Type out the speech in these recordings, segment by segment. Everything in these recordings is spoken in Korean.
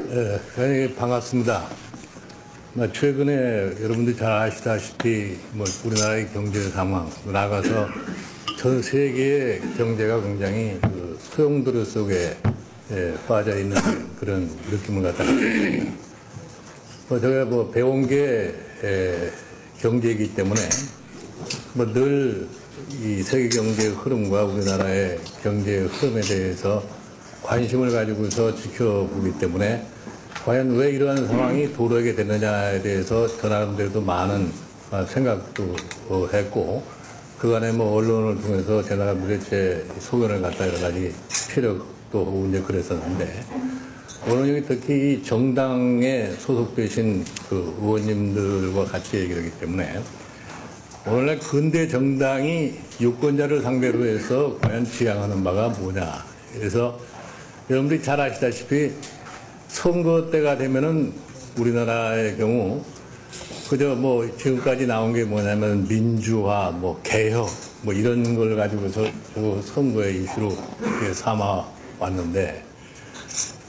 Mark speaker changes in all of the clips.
Speaker 1: 굉장히 반갑습니다. 최근에 여러분들이 잘 아시다시피 우리나라의 경제 상황, 나아가서 전 세계의 경제가 굉장히 소용돌이 속에 빠져 있는 그런 느낌을 갖다가 있습니다. 제가 배운 게 경제이기 때문에 늘 이 세계 경제의 흐름과 우리나라의 경제의 흐름에 대해서 관심을 가지고서 지켜보기 때문에 과연 왜 이러한 상황이 도래하게 되느냐에 대해서 저 나름대로도 많은 생각도 했고, 그간에 언론을 통해서 제 나름대로 제 소견을 갖다 여러 가지 피력도 하고 이제 그랬었는데, 오늘 여기 특히 이 정당에 소속되신 의원님들과 같이 얘기를 하기 때문에 오늘날 근대 정당이 유권자를 상대로 해서 과연 지향하는 바가 뭐냐. 그래서 여러분들이 잘 아시다시피 선거 때가 되면은 우리나라의 경우 그저 지금까지 나온 게 뭐냐면 민주화, 개혁, 이런 걸 가지고서 선거의 이슈로 삼아 왔는데,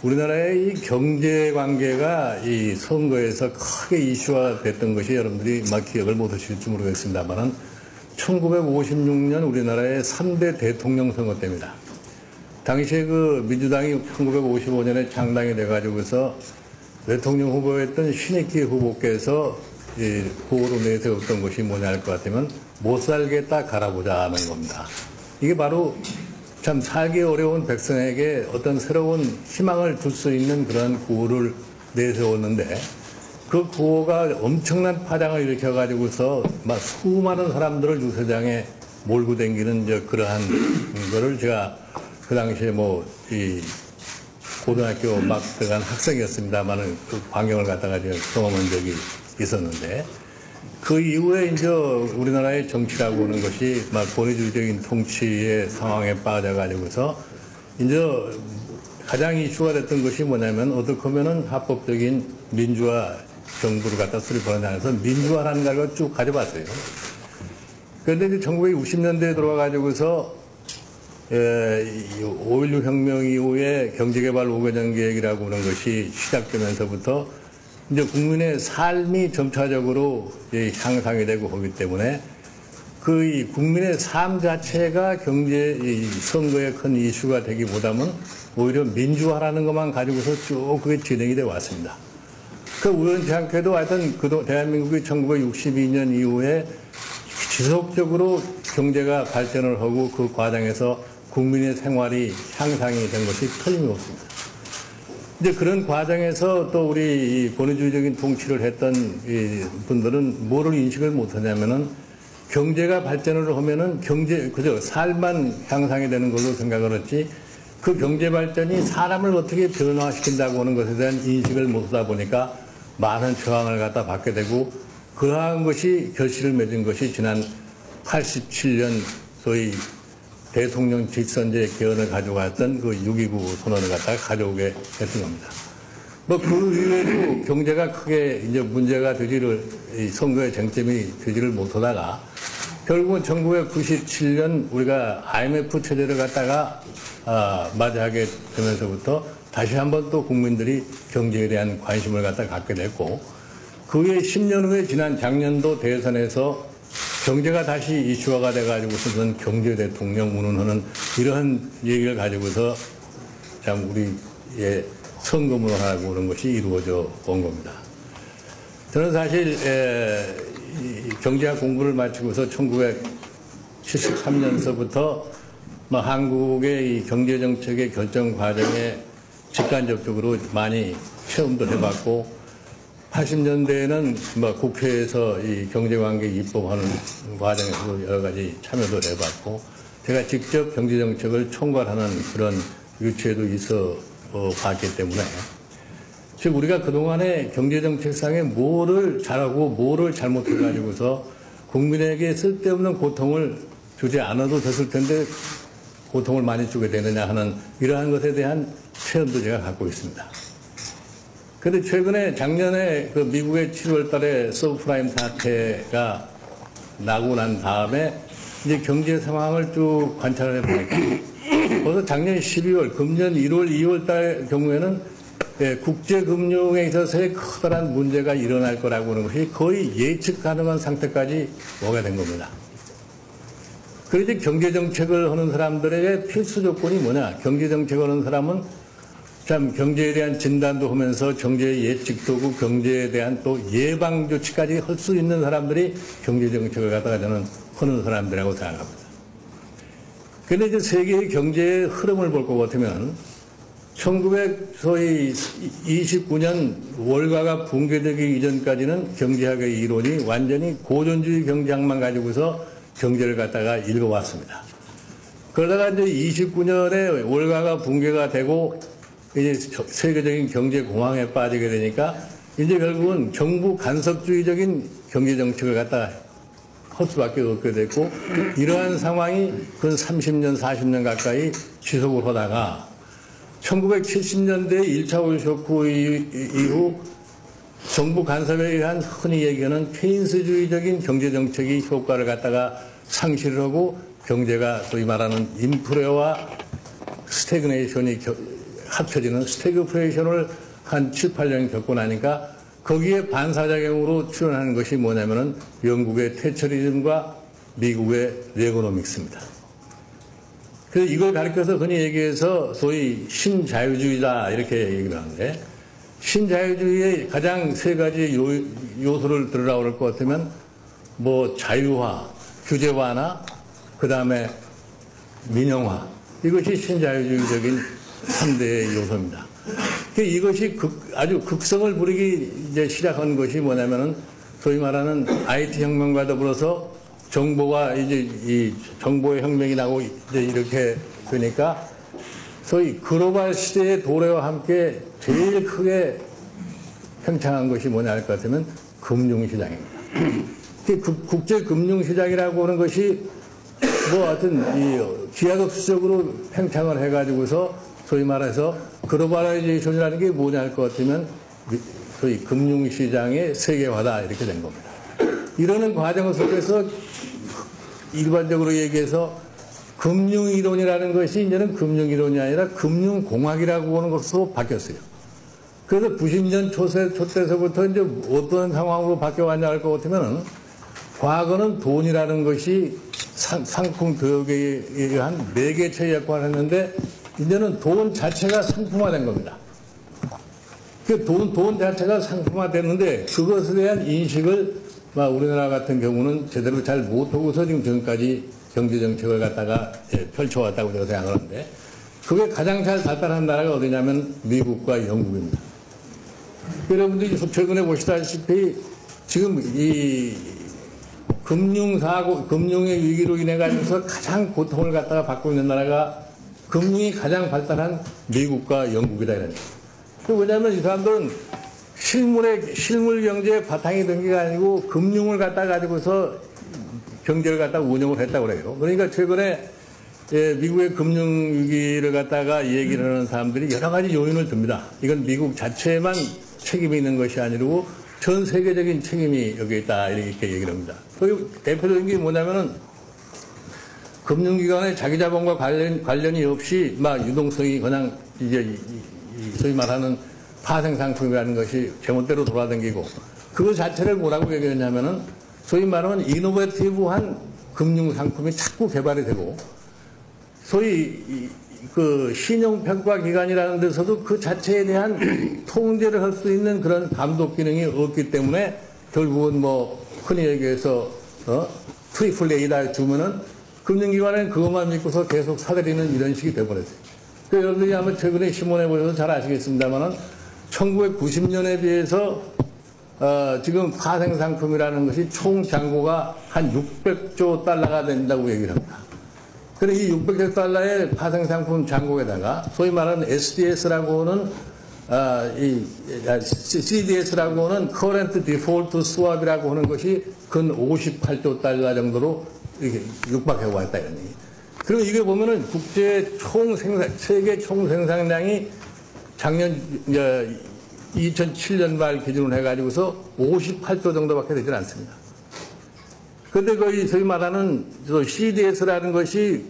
Speaker 1: 우리나라의 이 경제 관계가 이 선거에서 크게 이슈화 됐던 것이 여러분들이 기억을 못 하실지 모르겠습니다만은 1956년 우리나라의 3대 대통령 선거 때입니다. 당시에 민주당이 1955년에 창당이 돼가지고서 대통령 후보였던 신익희 후보께서 구호로 내세웠던 것이 뭐냐 할 것 같으면 못 살겠다 갈아보자 하는 겁니다. 이게 바로 참 살기 어려운 백성에게 어떤 새로운 희망을 줄 수 있는 그런 구호를 내세웠는데, 그 구호가 엄청난 파장을 일으켜가지고서 수많은 사람들을 유세장에 몰고 다니는 그러한 거를 제가 그 당시에 이 고등학교 막 들어간 학생이었습니다만은 그 광경을 갖다가 제가 경험한 적이 있었는데, 그 이후에 이제 우리나라의 정치라고 하는 것이 권위주의적인 통치의 상황에 빠져가지고서 이제 가장 이슈가 됐던 것이 뭐냐면, 어떻게 보면은 합법적인 민주화 정부를 갖다 수립하는 안에서 민주화라는 걸 쭉 가져봤어요. 그런데 이제 1960년대에 들어와가지고서 5.16 혁명 이후에 경제개발 5개년 계획이라고 하는 것이 시작되면서부터 이제 국민의 삶이 점차적으로 향상이 되고 하기 때문에 이 국민의 삶 자체가 선거의 큰 이슈가 되기보다는 오히려 민주화라는 것만 가지고서 쭉 그게 진행이 되어 왔습니다. 우연치 않게도 하여튼 대한민국이 1962년 이후에 지속적으로 경제가 발전을 하고 그 과정에서 국민의 생활이 향상이 된 것이 틀림없습니다. 이제 그런 과정에서 또 우리 권위주의적인 통치를 했던 분들은 뭐를 인식을 못하냐면은, 경제가 발전을 하면은 그저 삶만 향상이 되는 걸로 생각을 했지, 그 경제 발전이 사람을 어떻게 변화시킨다고 하는 것에 대한 인식을 못하다 보니까 많은 저항을 갖다 받게 되고, 그러한 것이 결실을 맺은 것이 지난 87년 소위 대통령 직선제 개헌을 가져갔던 6.29 선언을 갖다가 가져오게 됐던 겁니다. 그 이후에도 경제가 크게 이제 문제가 선거의 쟁점이 되지를 못하다가 결국은 1997년 우리가 IMF 체제를 갖다가 맞이하게 되면서부터 다시 한번 또 국민들이 경제에 대한 관심을 갖다 갖게 됐고, 그 후에 10년 후에 지난 작년도 대선에서 경제가 다시 이슈화가 돼가지고서는 경제 대통령 운운하는 이러한 얘기를 가지고서 참 우리의 선거문화라고 그런 것이 이루어져 온 겁니다. 저는 사실 경제학 공부를 마치고서 1973년서부터 한국의 이 경제정책의 결정 과정에 직간접적으로 많이 체험도 해봤고, 80년대에는 국회에서 이 경제관계 입법하는 과정에서 여러 가지 참여도 해봤고, 제가 직접 경제정책을 총괄하는 그런 위치에도 있어 봤기 때문에, 즉 우리가 그동안에 경제정책상에 뭐를 잘하고 뭐를 잘못해가지고서 국민에게 쓸데없는 고통을 주지 않아도 됐을 텐데 고통을 많이 주게 되느냐 하는 이러한 것에 대한 체험도 제가 갖고 있습니다. 그런데 최근에 작년에 미국의 7월 달에 서브프라임 사태가 나고 난 다음에 이제 경제 상황을 쭉 관찰을 해보니까 벌써 작년 12월, 금년 1월, 2월 달 경우에는 국제금융에 있어서의 커다란 문제가 일어날 거라고 하는 것이 거의 예측 가능한 상태까지 오게 된 겁니다. 그래서 경제정책을 하는 사람들에게 필수 조건이 뭐냐? 경제정책을 하는 사람은 참 경제에 대한 진단도 하면서 경제 예측도 하고 경제에 대한 또 예방 조치까지 할 수 있는 사람들이 경제정책을 갖다가 저는 하는 사람들이라고 생각합니다. 그런데 이제 세계의 경제의 흐름을 볼 것 같으면 1929년 월가가 붕괴되기 이전까지는 경제학의 이론이 완전히 고전주의 경제학만 가지고서 경제를 갖다가 읽어왔습니다. 그러다가 이제 29년에 월가가 붕괴가 되고 이제 세계적인 경제 공황에 빠지게 되니까 이제 결국은 정부 간섭주의적인 경제 정책을 갖다 할 수밖에 없게 됐고 이러한 상황이 근 30년, 40년 가까이 지속을 하다가 1970년대 1차 오일쇼크 이후 정부 간섭에 의한 흔히 얘기하는 케인스주의적인 경제정책이 효과를 갖다가 상실을 하고 경제가 소위 말하는 인플레와 스태그네이션이 합쳐지는 스태그플레이션을 한 7, 8년 겪고 나니까 거기에 반사작용으로 출현하는 것이 뭐냐면은 영국의 태처리즘과 미국의 레거노믹스입니다. 그래서 이걸 가리켜서 흔히 얘기해서 소위 신자유주의다 이렇게 얘기를 하는데 신자유주의의 가장 세 가지 요소를 들으라고 할 것 같으면 뭐 자유화, 규제 완화, 그 다음에 민영화 이것이 신자유주의적인 3대의 요소입니다. 이것이 아주 극성을 부리기 이제 시작한 것이 뭐냐면은 소위 말하는 IT 혁명과 더불어서 정보가 이제 이 정보의 혁명이 나고 이제 이렇게 되니까 소위 글로벌 시대의 도래와 함께 제일 크게 팽창한 것이 뭐냐 할 것 같으면 금융시장입니다. 국제 금융시장이라고 하는 것이 뭐 하여튼 이 기하급수적으로 팽창을 해가지고서 소위 말해서 글로벌라이제이션이라는 게 뭐냐 할 것 같으면 소위 금융시장의 세계화다 이렇게 된 겁니다. 이러는 과정 속에서 일반적으로 얘기해서 금융이론이라는 것이 이제는 금융이론이 아니라 금융공학이라고 하는 것으로 바뀌었어요. 그래서 90년 초때서부터 이제 어떤 상황으로 바뀌어왔냐 할 것 같으면 과거는 돈이라는 것이 상품 교육에 의한 매개체 역할을 했는데 이제는 돈 자체가 상품화된 겁니다. 그 돈 자체가 상품화됐는데 그것에 대한 인식을 우리나라 같은 경우는 제대로 잘 못하고서 지금까지 경제정책을 갖다가 펼쳐왔다고 제가 생각하는데 그게 가장 잘 발달한 나라가 어디냐면 미국과 영국입니다. 여러분들이 최근에 보시다시피 지금 이 금융의 위기로 인해 가지고서 가장 고통을 갖다가 받고 있는 나라가 금융이 가장 발달한 미국과 영국이다 이런 거예요. 왜냐하면 이 사람들은 실물 경제의 바탕이 된 게 아니고 금융을 갖다 가지고서 경제를 갖다 운영을 했다고 그래요. 그러니까 최근에 미국의 금융위기를 갖다가 얘기를 하는 사람들이 여러 가지 요인을 듭니다. 이건 미국 자체에만 책임이 있는 것이 아니고 전 세계적인 책임이 여기 있다 이렇게 얘기를 합니다. 그리고 대표적인 게 뭐냐면은 금융기관의 자기자본과 관련이 없이 유동성이 그냥 이제 소위 말하는 파생상품이라는 것이 제멋대로 돌아다니고 그거 자체를 뭐라고 얘기했냐면은 소위 말하면 이노베이티브한 금융상품이 자꾸 개발이 되고 소위 그 신용평가기관이라는 데서도 그 자체에 대한 통제를 할 수 있는 그런 감독 기능이 없기 때문에 결국은 뭐 흔히 얘기해서 트리플 A다 주면은 금융기관은 그것만 믿고서 계속 사들이는 이런 식이 돼버렸어요. 그러니까 여러분들이 아마 최근에 신문에 보셔서 잘 아시겠습니다만은 1990년에 비해서 지금 파생상품이라는 것이 총 잔고가 한 600조 달러가 된다고 얘기를 합니다. 그런데 이 600조 달러의 파생상품 잔고에다가 소위 말하는 SDS라고 하는 CDS라고 하는 Current Default Swap이라고 하는 것이 근 58조 달러 정도로 이렇게 육박해 왔다 이런 얘기. 그리고 이게 보면은 세계 총생산량이 작년 2007년 말 기준으로 해가지고서 58조 정도밖에 되질 않습니다. 그런데 거의 소위 말하는 CDS라는 것이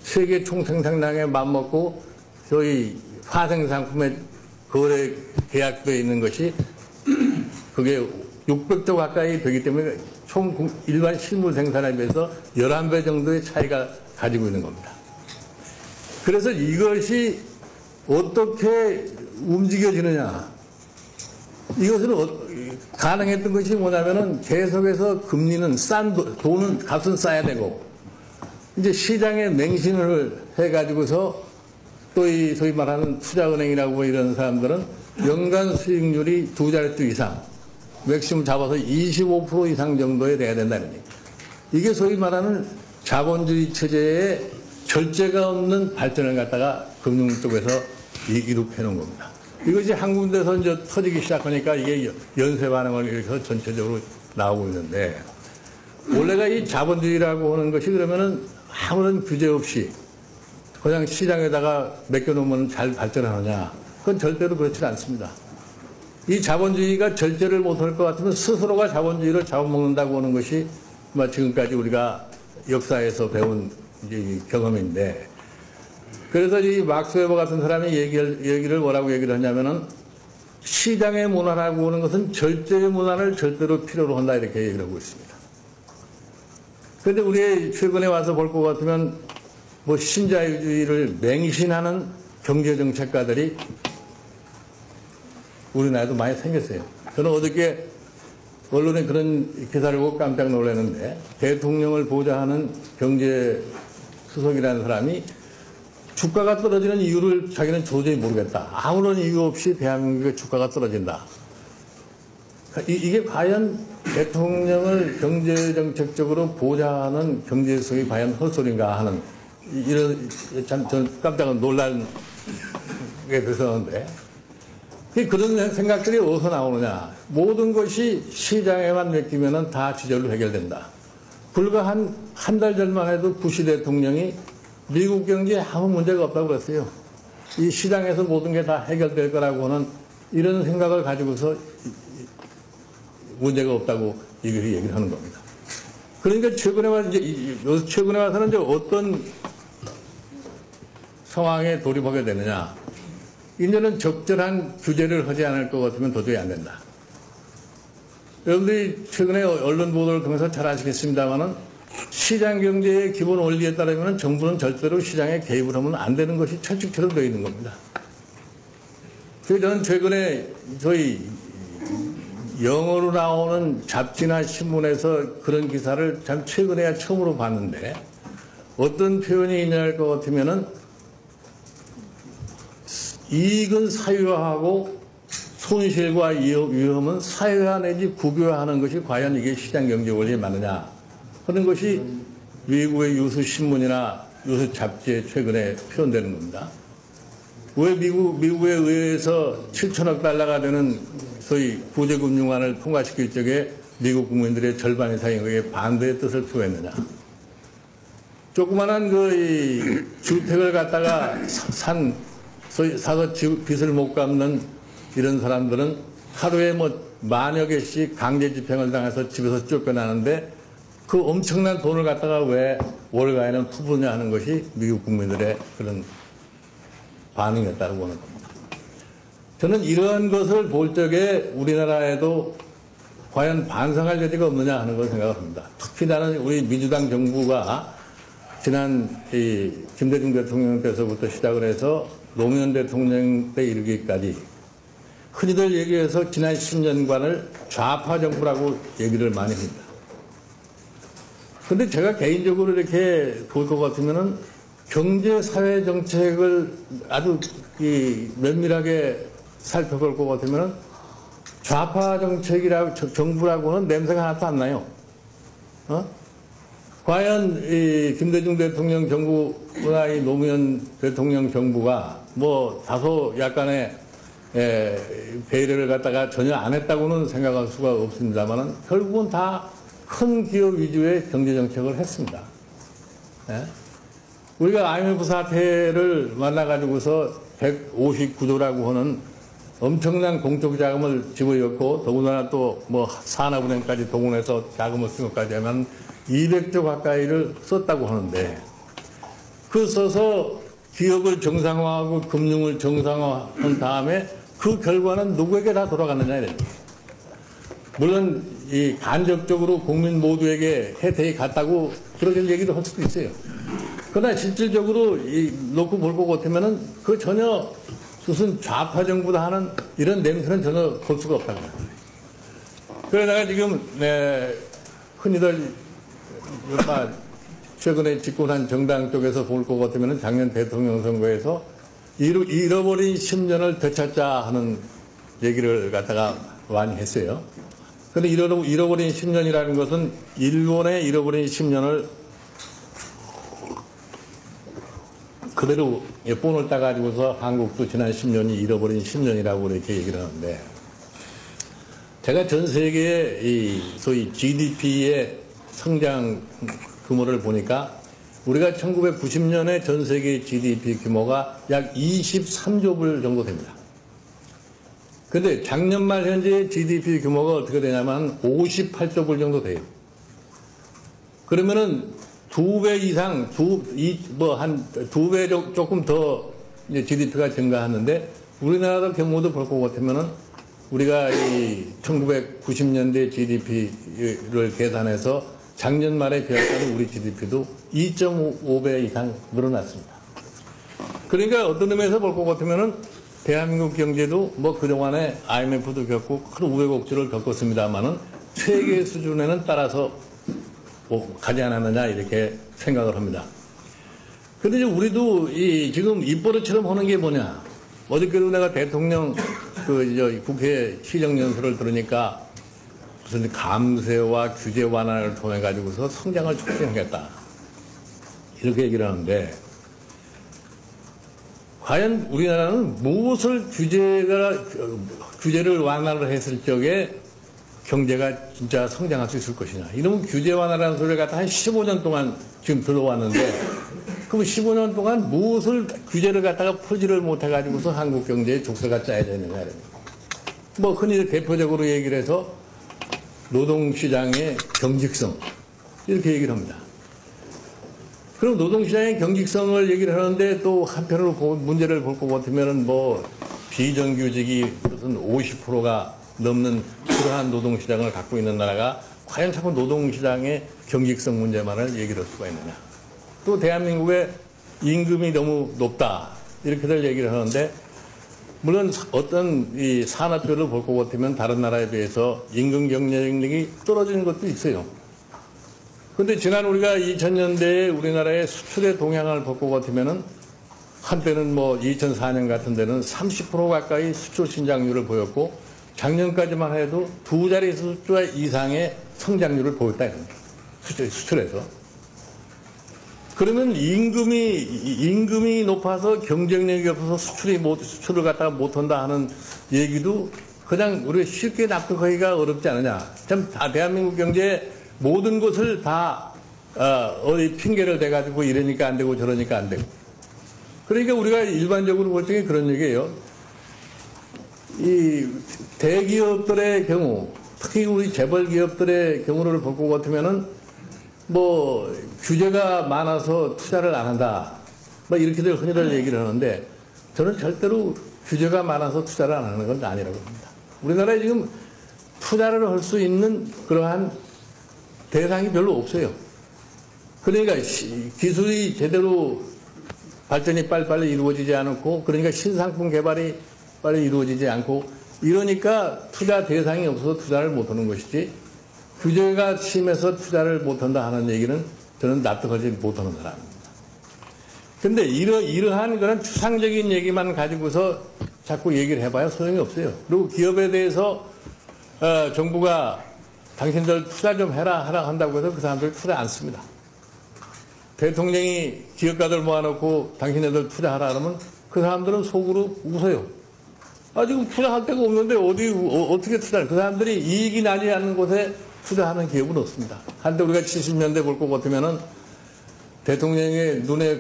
Speaker 1: 세계 총생산량에 맞먹고 저희 파생상품의 거래 계약되어 있는 것이 그게 600조 가까이 되기 때문에 총 일반 실물 생산에 비해서 11배 정도의 차이가 가지고 있는 겁니다. 그래서 이것이 어떻게 움직여지느냐. 이것은 가능했던 것이 뭐냐면은 계속해서 금리는 돈은 값은 싸야 되고 이제 시장에 맹신을 해가지고서 또 이 소위 말하는 투자은행이라고 이런 사람들은 연간 수익률이 2자릿수 이상 맥시멈 잡아서 25% 이상 정도에 돼야 된다는 얘기. 이게 소위 말하는 자본주의 체제의 절제가 없는 발전을 갖다가 금융 쪽에서 이룩해 놓은 겁니다. 이것이 한 군데서 이제 터지기 시작하니까 이게 연쇄 반응을 일으켜서 전체적으로 나오고 있는데 원래가 이 자본주의라고 하는 것이 그러면은 아무런 규제 없이 그냥 시장에다가 맡겨놓으면 잘 발전하느냐. 그건 절대로 그렇지 않습니다. 이 자본주의가 절제를 못할 것 같으면 스스로가 자본주의를 잡아먹는다고 하는 것이 지금까지 우리가 역사에서 배운 경험인데 그래서 이 막스 웨버 같은 사람이 얘기를 뭐라고 얘기를 하냐면은 시장의 문화라고 하는 것은 절제의 문화를 절대로 필요로 한다 이렇게 얘기를 하고 있습니다. 그런데 우리 최근에 와서 볼 것 같으면 뭐 신자유주의를 맹신하는 경제정책가들이 우리나라에도 많이 생겼어요. 저는 어저께 언론에 그런 기사를 보고 깜짝 놀랐는데 대통령을 보좌하는 경제수석이라는 사람이 주가가 떨어지는 이유를 자기는 도저히 모르겠다. 아무런 이유 없이 대한민국의 주가가 떨어진다. 이게 과연 대통령을 경제정책적으로 보좌하는 경제수석이 과연 헛소리인가 하는 이런 참 저는 깜짝 놀란 게 됐었는데 그런 생각들이 어디서 나오느냐. 모든 것이 시장에만 맡기면 다 지절로 해결된다. 불과 한 달 전만 해도 부시 대통령이 미국 경제에 아무 문제가 없다고 그랬어요. 이 시장에서 모든 게 다 해결될 거라고 하는 이런 생각을 가지고서 문제가 없다고 얘기를 하는 겁니다. 그러니까 최근에 와서는 이제 어떤 상황에 돌입하게 되느냐. 이제는 적절한 규제를 하지 않을 것 같으면 도저히 안 된다. 여러분들이 최근에 언론 보도를 통해서 잘 아시겠습니다만은 시장 경제의 기본 원리에 따르면 정부는 절대로 시장에 개입을 하면 안 되는 것이 철칙처럼 되어 있는 겁니다. 그래서 저는 최근에 저희 영어로 나오는 잡지나 신문에서 그런 기사를 참 최근에야 처음으로 봤는데 어떤 표현이 있냐 할 것 같으면은 이익은 사유화하고 손실과 위험은 사유화 내지 국유화하는 것이 과연 이게 시장경제 원리에 맞느냐 하는 것이 미국의 유수 신문이나 유수 잡지에 최근에 표현되는 겁니다. 왜 미국의 의회에서 7천억 달러가 되는 소위 구제금융안을 통과시킬 적에 미국 국민들의 절반 이상이 거기에 반대의 뜻을 표했느냐. 조그만한 그 주택을 갖다가 사서 빚을 못 갚는 이런 사람들은 하루에 뭐 만여 개씩 강제 집행을 당해서 집에서 쫓겨나는데 그 엄청난 돈을 갖다가 왜 월가에는 푸느냐 하는 것이 미국 국민들의 그런 반응이었다고 하는 겁니다. 저는 이런 것을 볼 적에 우리나라에도 과연 반성할 여지가 없느냐 하는 걸 생각합니다. 특히 나는 우리 민주당 정부가 지난 김대중 대통령 때서부터 시작을 해서 노무현 대통령 때 이르기까지 흔히들 얘기해서 지난 10년간을 좌파 정부라고 얘기를 많이 합니다. 그런데 제가 개인적으로 이렇게 볼 것 같으면은 경제, 사회 정책을 아주 면밀하게 살펴볼 것 같으면은 좌파 정부라고는 냄새가 하나도 안 나요. 과연 이 김대중 대통령 정부나 이 노무현 대통령 정부가 뭐 다소 약간의 배려를 갖다가 전혀 안 했다고는 생각할 수가 없습니다만은 결국은 다 큰 기업 위주의 경제 정책을 했습니다. 우리가 IMF 사태를 만나가지고서 159조라고 하는 엄청난 공적 자금을 집어넣고 더군다나 또 뭐 산업은행까지 동원해서 자금을 쓴 것까지 하면 200조 가까이를 썼다고 하는데 그 써서 기업을 정상화하고 금융을 정상화한 다음에 그 결과는 누구에게 다 돌아가느냐 이런 얘기예요. 물론 이 간접적으로 국민 모두에게 혜택이 갔다고 그렇게 얘기도 할 수도 있어요. 그러나 실질적으로 놓고 볼 것 같으면은 그 전혀 무슨 좌파 정부다 하는 이런 냄새는 전혀 볼 수가 없다고 해요. 그러다가 지금 흔히들 최근에 집권한 정당 쪽에서 볼 것 같으면은 작년 대통령 선거에서 잃어버린 10년을 되찾자 하는 얘기를 갖다가 많이 했어요. 그런데 잃어버린 10년이라는 것은 일본의 잃어버린 10년을 그대로 본을 따가지고서 한국도 지난 10년이 잃어버린 10년이라고 이렇게 얘기를 하는데, 제가 전 세계의 이 소위 GDP의 성장 규모를 보니까 우리가 1990년에 전 세계 GDP 규모가 약 23조 불 정도 됩니다. 그런데 작년 말 현재 GDP 규모가 어떻게 되냐면 58조 불 정도 돼요. 그러면은 2배 이상, 한 2배 조금 더 GDP가 증가하는데, 우리나라 경우도 볼 것 같으면은 우리가 이 1990년대 GDP를 계산해서 작년 말에 비할 우리 GDP도 2.5배 이상 늘어났습니다. 그러니까 어떤 의미에서 볼 것 같으면은 대한민국 경제도 뭐 그동안에 IMF도 겪고 큰 우여곡절을 겪었습니다만은 세계 수준에는 따라서 가지 않았느냐 이렇게 생각을 합니다. 그런데 우리도 지금 입버릇처럼 하는 게 뭐냐? 어저께도 내가 대통령 국회 시정연설을 들으니까 무슨 감세와 규제 완화를 통해 가지고서 성장을 촉진하겠다 이렇게 얘기를 하는데, 과연 우리나라는 무엇을 규제를 완화를 했을 적에 경제가 진짜 성장할 수 있을 것이냐. 이러면 규제 완화라는 소리를 갖다 한 15년 동안 지금 들어왔는데, 그럼 15년 동안 무엇을 규제를 갖다가 풀지를 못해가지고서 한국 경제에 족쇄가 짜야 되느냐. 뭐 흔히 대표적으로 얘기를 해서 노동시장의 경직성 이렇게 얘기를 합니다. 그럼 노동시장의 경직성을 얘기를 하는데 또 한편으로 문제를 볼 것 같으면은 뭐 비정규직이 무슨 50%가 넘는 그러한 노동시장을 갖고 있는 나라가 과연 자꾸 노동시장의 경직성 문제만을 얘기를 할 수가 있느냐. 또 대한민국의 임금이 너무 높다 이렇게들 얘기를 하는데, 물론 어떤 이 산업별로 볼 것 같으면 다른 나라에 비해서 임금 경쟁력이 떨어지는 것도 있어요. 그런데 지난 우리가 2000년대에 우리나라의 수출의 동향을 볼 것 같으면은 한때는 뭐 2004년 같은 데는 30% 가까이 수출 신장률을 보였고, 작년까지만 해도 두 자리 숫자 이상의 성장률을 보였다 이겁니다. 수출에서. 그러면 임금이 높아서 경쟁력이 없어서 수출을 갖다가 못한다 하는 얘기도 그냥 우리가 쉽게 납득하기가 어렵지 않느냐. 참 대한민국 경제의 모든 것을 다 어디 핑계를 대가지고 이러니까 안 되고 저러니까 안 되고. 그러니까 우리가 일반적으로 볼 적에 그런 얘기예요. 이 대기업들의 경우, 특히 우리 재벌 기업들의 경우를 볼 것 같으면은 뭐 규제가 많아서 투자를 안 한다, 뭐 이렇게들 흔히들 얘기를 하는데, 저는 절대로 규제가 많아서 투자를 안 하는 건 아니라고 봅니다. 우리나라에 지금 투자를 할 수 있는 그러한 대상이 별로 없어요. 그러니까 기술이 제대로 발전이 빨리빨리 이루어지지 않고, 그러니까 신상품 개발이 빨리 이루어지지 않고, 이러니까 투자 대상이 없어서 투자를 못하는 것이지, 규제가 심해서 투자를 못한다 하는 얘기는 저는 납득하지 못하는 사람입니다. 그런데 이러한 그런 추상적인 얘기만 가지고서 자꾸 얘기를 해봐야 소용이 없어요. 그리고 기업에 대해서 정부가 당신들 투자 좀 해라 한다고 해서 그 사람들 투자 안 씁니다. 대통령이 기업가들 모아놓고 당신네들 투자하라 그러면 그 사람들은 속으로 웃어요. 지금 투자할 데가 없는데 어떻게 투자를. 그 사람들이 이익이 나지 않는 곳에 투자하는 기업은 없습니다. 한때 우리가 70년대 볼 것 같으면은 대통령의 눈에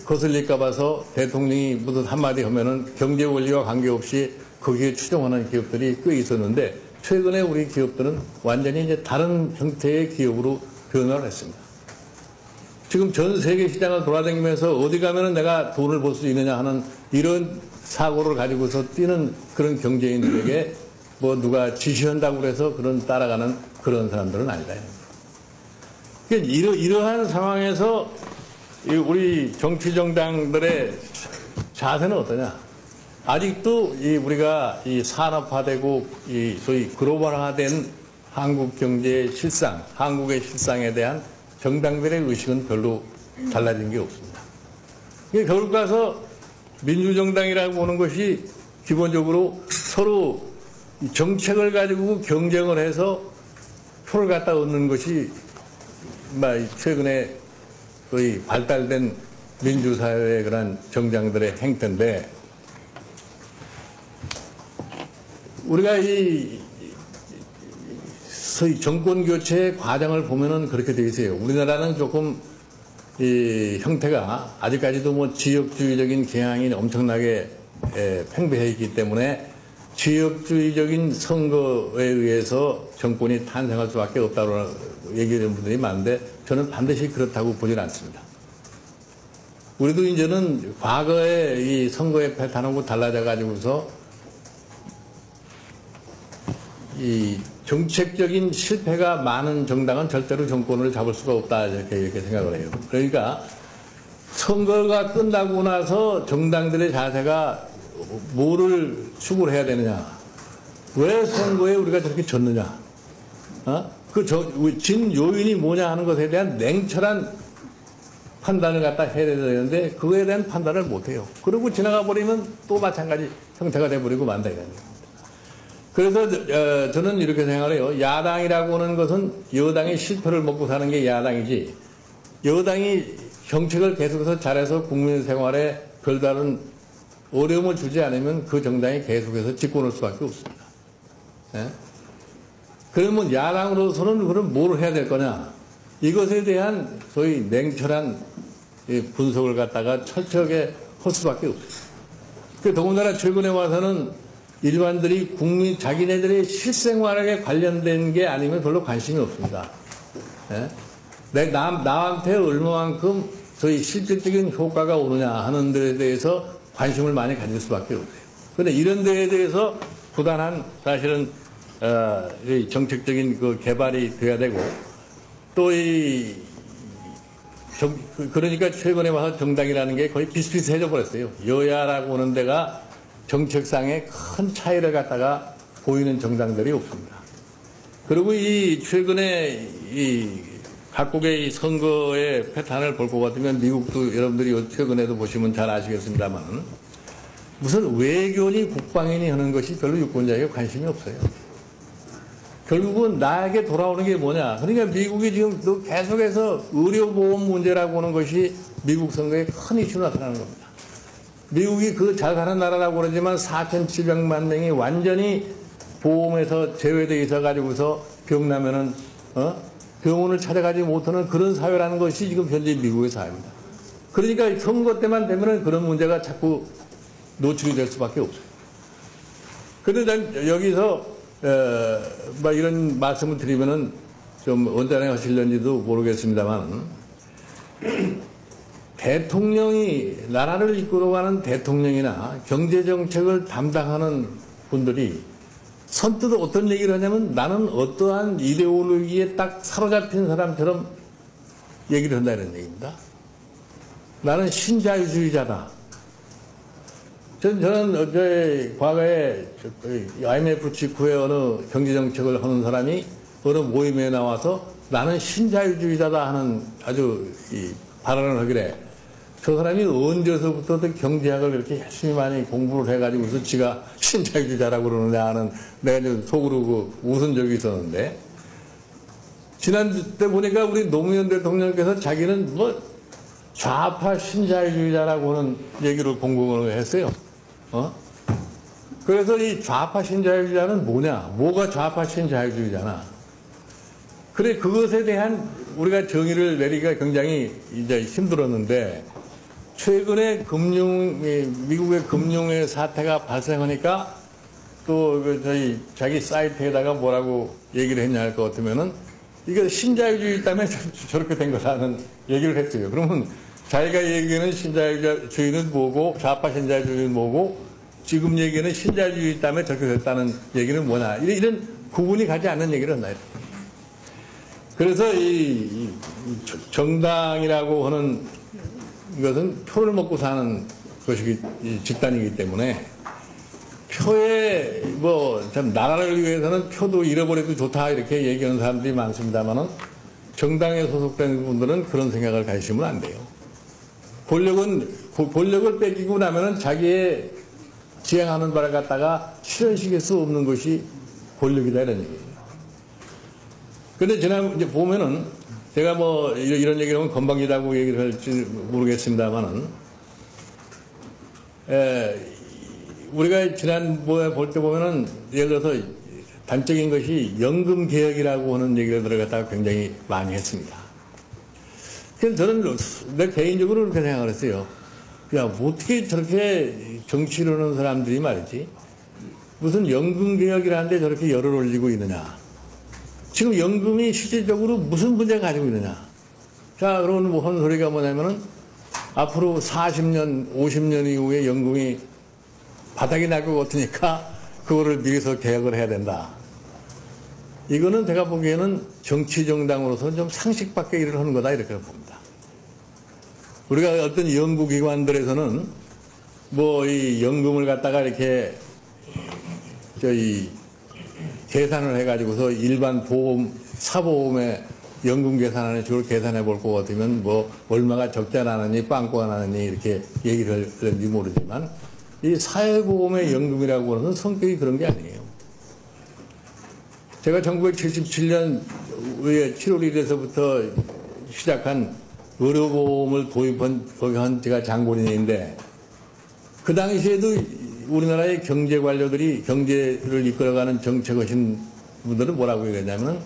Speaker 1: 거슬릴까 봐서 대통령이 무슨 한마디 하면은 경제 원리와 관계없이 거기에 추종하는 기업들이 꽤 있었는데, 최근에 우리 기업들은 완전히 이제 다른 형태의 기업으로 변화를 했습니다. 지금 전 세계 시장을 돌아다니면서 어디 가면은 내가 돈을 벌 수 있느냐 하는 이런 사고를 가지고서 뛰는 그런 경제인들에게 뭐 누가 지시한다고 그래서 그런 따라가는 그런 사람들은 아니다. 그러니까 이러한 상황에서 우리 정치정당들의 자세는 어떠냐? 아직도 우리가 이 산업화되고 이 소위 글로벌화된 한국 경제의 실상, 한국의 실상에 대한 정당들의 의식은 별로 달라진 게 없습니다. 결국 가서 민주정당이라고 보는 것이 기본적으로 서로 정책을 가지고 경쟁을 해서 표를 갖다 얻는 것이 최근에 거의 발달된 민주사회의 그런 정당들의 행태인데, 우리가 이 소위 정권 교체의 과정을 보면은 그렇게 되어 있어요. 우리나라는 조금 이 형태가 아직까지도 뭐 지역주의적인 경향이 엄청나게 팽배해 있기 때문에 지역주의적인 선거에 의해서 정권이 탄생할 수밖에 없다고 얘기하는 분들이 많은데, 저는 반드시 그렇다고 보지는 않습니다. 우리도 이제는 과거의 이 선거의 패턴하고 달라져 가지고서 이 정책적인 실패가 많은 정당은 절대로 정권을 잡을 수가 없다, 이렇게 생각을 해요. 그러니까 선거가 끝나고 나서 정당들의 자세가 뭐를 추구를 해야 되느냐, 왜 선거에 우리가 저렇게 졌느냐, 진 요인이 뭐냐 하는 것에 대한 냉철한 판단을 갖다 해야 되는데, 그거에 대한 판단을 못 해요. 그러고 지나가 버리면 또 마찬가지 형태가 돼버리고 만다 이런 거예요. 그래서 저는 이렇게 생각을 해요. 야당이라고 하는 것은 여당의 실패를 먹고 사는 게 야당이지, 여당이 정책을 계속해서 잘해서 국민 생활에 별다른 어려움을 주지 않으면 그 정당이 계속해서 집권할 수밖에 없습니다. 예? 그러면 야당으로서는 그럼 뭘 해야 될 거냐, 이것에 대한 소위 냉철한 분석을 갖다가 철저하게 할 수밖에 없어요. 더군다나 최근에 와서는 일반들이 자기네들의 실생활에 관련된 게 아니면 별로 관심이 없습니다. 예? 나한테 얼마만큼 저희 실질적인 효과가 오느냐 하는 데에 대해서 관심을 많이 가질 수밖에 없어요. 그런데 이런 데에 대해서 부단한 사실은 정책적인 그 개발이 돼야 되고, 또 그러니까 최근에 와서 정당이라는 게 거의 비슷비슷해져 버렸어요. 여야라고 하는 데가 정책상의 큰 차이를 갖다가 보이는 정당들이 없습니다. 그리고 최근에 각국의 선거의 패턴을 볼 것 같으면 미국도 여러분들이 최근에도 보시면 잘 아시겠습니다만, 무슨 외교니 국방이니 하는 것이 별로 유권자에게 관심이 없어요. 결국은 나에게 돌아오는 게 뭐냐. 그러니까 미국이 지금 또 계속해서 의료보험 문제라고 하는 것이 미국 선거에 큰 이슈로 나타나는 겁니다. 미국이 잘 사는 나라라고 그러지만 4,700만 명이 완전히 보험에서 제외되어 있어 가지고서 병나면은 병원을 찾아가지 못하는 그런 사회라는 것이 지금 현재 미국의 사회입니다. 그러니까 선거 때만 되면은 그런 문제가 자꾸 노출이 될 수밖에 없어요. 그런데 난 여기서 이런 말씀을 드리면은 좀 언짢아 하실런지도 모르겠습니다만, 대통령이, 나라를 이끌어가는 대통령이나 경제정책을 담당하는 분들이 선뜻 어떤 얘기를 하냐면, 나는 어떠한 이데올로기에 딱 사로잡힌 사람처럼 얘기를 한다는 얘기입니다. 나는 신자유주의자다. 저는 어제 과거에 IMF 직후에 어느 경제정책을 하는 사람이 어느 모임에 나와서 나는 신자유주의자다 하는 아주 발언을 하길래, 저 사람이 언제서부터 경제학을 이렇게 열심히 많이 공부를 해가지고서 지가 신자유주의자라고 그러느냐 하는, 내가 좀 속으로 웃은 적이 있었는데, 지난주 때 보니까 우리 노무현 대통령께서 자기는 뭐 좌파 신자유주의자라고 하는 얘기를 공공을 했어요. 그래서 이 좌파 신자유주의자는 뭐냐, 뭐가 좌파 신자유주의자나, 그래, 그것에 대한 우리가 정의를 내리기가 굉장히 이제 힘들었는데, 최근에 미국의 금융의 사태가 발생하니까 또 자기 사이트에다가 뭐라고 얘기를 했냐 할 것 같으면은, 이거 신자유주의 때문에 저렇게 된 거라는 얘기를 했어요. 그러면 자기가 얘기하는 신자유주의는 뭐고 좌파 신자유주의는 뭐고 지금 얘기하는 신자유주의 때문에 저렇게 됐다는 얘기는 뭐냐. 이런 구분이 가지 않는 얘기를 한다. 그래서 이 정당이라고 하는 이것은 표를 먹고 사는 것이기 집단이기 때문에 표에 참 나라를 위해서는 표도 잃어버려도 좋다 이렇게 얘기하는 사람들이 많습니다만은 정당에 소속된 분들은 그런 생각을 가지시면 안 돼요. 권력을 뺏기고 나면은 자기의 지향하는 바를 갖다가 실현시킬 수 없는 것이 권력이다 이런 얘기예요. 근데 이제 보면은 제가 이런 얘기를 하면 건방지다고 얘기를 할지 모르겠습니다만은 우리가 지난번에 볼 때 보면은 예를 들어서 단적인 것이 연금 개혁이라고 하는 얘기를 들어갔다가 굉장히 많이 했습니다. 그래서 저는 내 개인적으로 그렇게 생각을 했어요. 야, 어떻게 저렇게 정치를 하는 사람들이 말이지 무슨 연금 개혁이라는데 저렇게 열을 올리고 있느냐. 지금 연금이 실질적으로 무슨 문제가 가지고 있느냐. 자, 그러면 하는 소리가 뭐냐면은 앞으로 40년, 50년 이후에 연금이 바닥이 날 것 같으니까 그거를 미리서 개혁을 해야 된다. 이거는 제가 보기에는 정치정당으로서는 좀 상식 밖의 일을 하는 거다 이렇게 봅니다. 우리가 어떤 연구기관들에서는 이 연금을 갖다가 이렇게 계산을 해가지고서 일반 사보험의 연금 계산하는 식으로 계산해 볼 것 같으면 얼마가 적자 나느니 빵꾸가 나느니 이렇게 얘기를 하는지 모르지만 이 사회보험의 연금이라고 하는 성격이 그런 게 아니에요. 제가 1977년 7월 1일에서부터 시작한 의료보험을 도입한 거기 한 제가 장본인인데 그 당시에도 우리나라의 경제 관료들이 경제를 이끌어가는 정책하신 분들은 뭐라고 얘기했냐면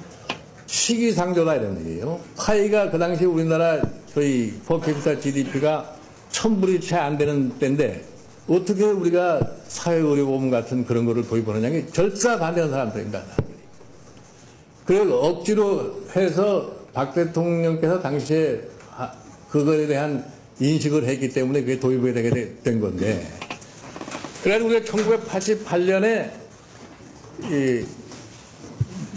Speaker 1: 시기상조다 이런 얘기예요. 파이가 그 당시 우리나라 저희 퍼캐피타 GDP가 1000불이 채 안 되는 때인데 어떻게 우리가 사회의료보험 같은 그런 거를 도입하느냐. 절사 반대하는 사람들입니다. 그래서 억지로 해서 박 대통령께서 당시에 그거에 대한 인식을 했기 때문에 그게 도입이 되게 된 건데 그래가지고 우리가 1988년에 이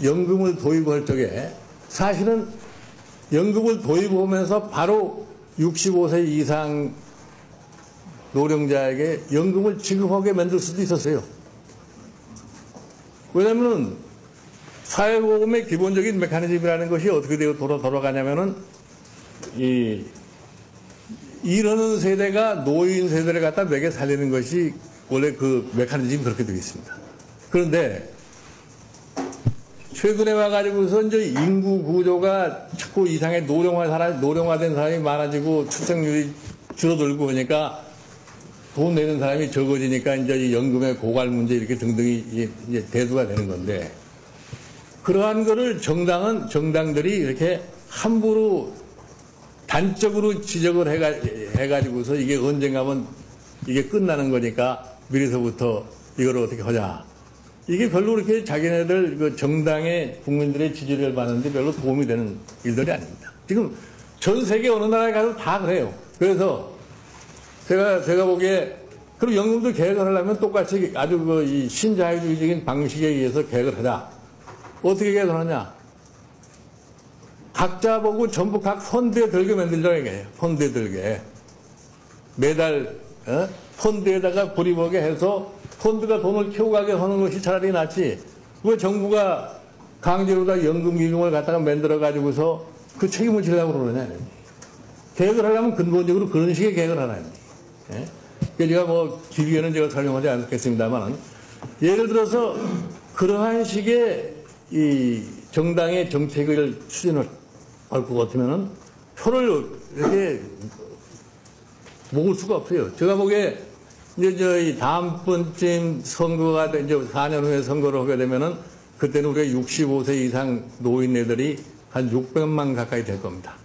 Speaker 1: 연금을 도입할 적에 사실은 연금을 도입하면서 바로 65세 이상 노령자에게 연금을 지급하게 만들 수도 있었어요. 왜냐하면 사회보험의 기본적인 메커니즘이라는 것이 어떻게 되어 돌아가냐면은 일하는 세대가 노인 세대를 갖다 먹여 살리는 것이 원래 그 메커니즘이 그렇게 되어 있습니다. 그런데 최근에 와가지고서 이제 인구 구조가 자꾸 이상의 노령화된 사람이 많아지고 출생률이 줄어들고 하니까 돈 내는 사람이 적어지니까 이제 이 연금의 고갈 문제 이렇게 등등이 이제 대두가 되는 건데 그러한 거를 정당들이 이렇게 함부로 단적으로 지적을 해가지고서 이게 언젠가면 이게 끝나는 거니까 미리서부터 이걸 어떻게 하자. 이게 별로 그렇게 자기네들 그 정당의 국민들의 지지를 받는데 별로 도움이 되는 일들이 아닙니다. 지금 전 세계 어느 나라에 가도 다 그래요. 그래서 제가 보기에 그럼 연금도 개혁을 하려면 똑같이 아주 이 신자유주의적인 방식에 의해서 개혁을 하자. 어떻게 개혁을 하냐? 각자 보고 전부 각 펀드에 들게 만들자 이게 펀드에 들게 매달 펀드에다가 불입하게 해서 펀드가 돈을 키워가게 하는 것이 차라리 낫지. 왜 정부가 강제로 다 연금기금을 갖다가 만들어 가지고서 그 책임을 지려고 그러느냐. 개혁을 하려면 근본적으로 그런 식의 개혁을 하나요. 예? 제가 길게는 제가 설명하지 않겠습니다만 예를 들어서 그러한 식의 이 정당의 정책을 추진을 할 것 같으면은 표를 이렇게 모을 수가 없어요. 제가 보기에 이제 저희 다음번쯤 선거가 이제 4년 후에 선거를 하게 되면은 그때는 우리가 65세 이상 노인네들이 한 600만 가까이 될 겁니다.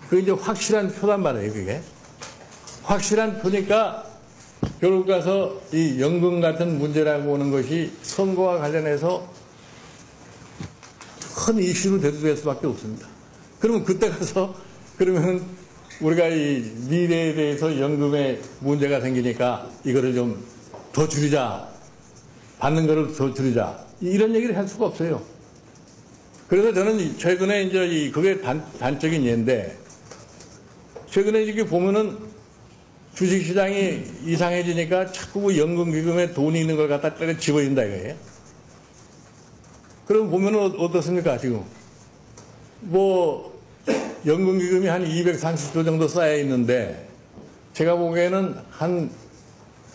Speaker 1: 그게 이제 확실한 표단 말이에요, 그게. 확실한 표니까 결국 가서 이 연금 같은 문제라고 하는 것이 선거와 관련해서 큰 이슈로 대두될 수밖에 없습니다. 그러면 그때 가서 그러면 우리가 이 미래에 대해서 연금에 문제가 생기니까 이거를 좀 더 줄이자, 받는 거를 더 줄이자, 이런 얘기를 할 수가 없어요. 그래서 저는 최근에 이제 그게 단적인 예인데, 최근에 이렇게 보면은 주식시장이 이상해지니까 자꾸 연금기금에 돈이 있는 걸 갖다 때려 집어인다 이거예요. 그럼 보면은 어떻습니까, 지금? 뭐, 연금기금이 한 230조 정도 쌓여 있는데, 제가 보기에는 한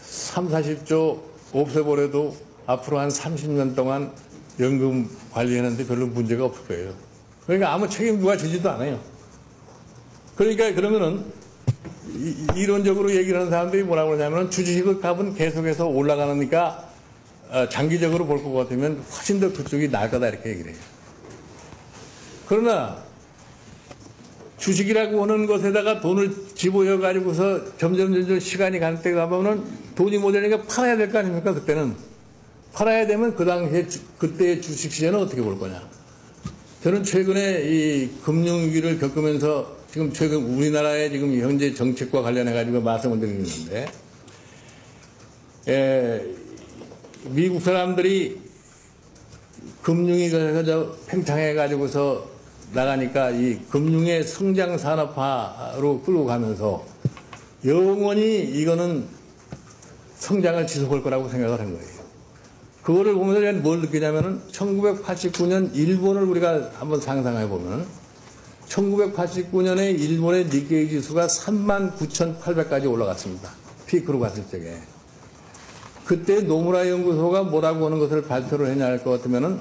Speaker 1: 3, 40조 없애버려도 앞으로 한 30년 동안 연금 관리하는데 별로 문제가 없을 거예요. 그러니까 아무 책임 누가 지지도 않아요. 그러니까 그러면은 이론적으로 얘기를 하는 사람들이 뭐라고 그러냐면 주식의 값은 계속해서 올라가니까 장기적으로 볼 것 같으면 훨씬 더 그쪽이 나을 거다 이렇게 얘기를 해요. 그러나 주식이라고 하는 것에다가 돈을 집어여 가지고서 점점 시간이 가는 때 가면은 돈이 모자라니까 팔아야 될 거 아닙니까? 그때는 팔아야 되면 그 당시에 그때의 주식 시장은 어떻게 볼 거냐? 저는 최근에 이 금융위기를 겪으면서 지금 최근 우리나라의 지금 현재 정책과 관련해 가지고 말씀을 드리고 있는데, 미국 사람들이 금융이 팽창해 가지고서 나가니까 이 금융의 성장 산업화로 끌고 가면서 영원히 이거는 성장을 지속할 거라고 생각을 한 거예요. 그거를 보면서 제가 뭘 느끼냐면은 1989년 일본을 우리가 한번 상상해 보면 1989년에 일본의 니케이 지수가 39,800까지 올라갔습니다. 피크로 갔을 적에. 그때 노무라 연구소가 뭐라고 하는 것을 발표를 했냐 할 것 같으면은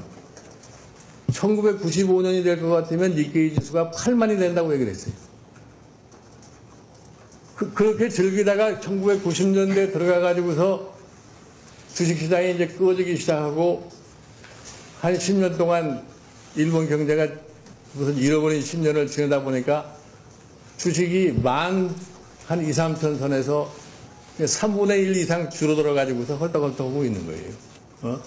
Speaker 1: 1995년이 될 것 같으면 니케이 지수가 8만이 된다고 얘기를 했어요. 그렇게 즐기다가 1990년대에 들어가가지고서 주식시장이 이제 꺼지기 시작하고 한 10년 동안 일본 경제가 무슨 잃어버린 10년을 지내다 보니까 주식이 한 2, 3천 선에서 3분의 1 이상 줄어들어가지고서 헐떡헐떡하고 있는 거예요.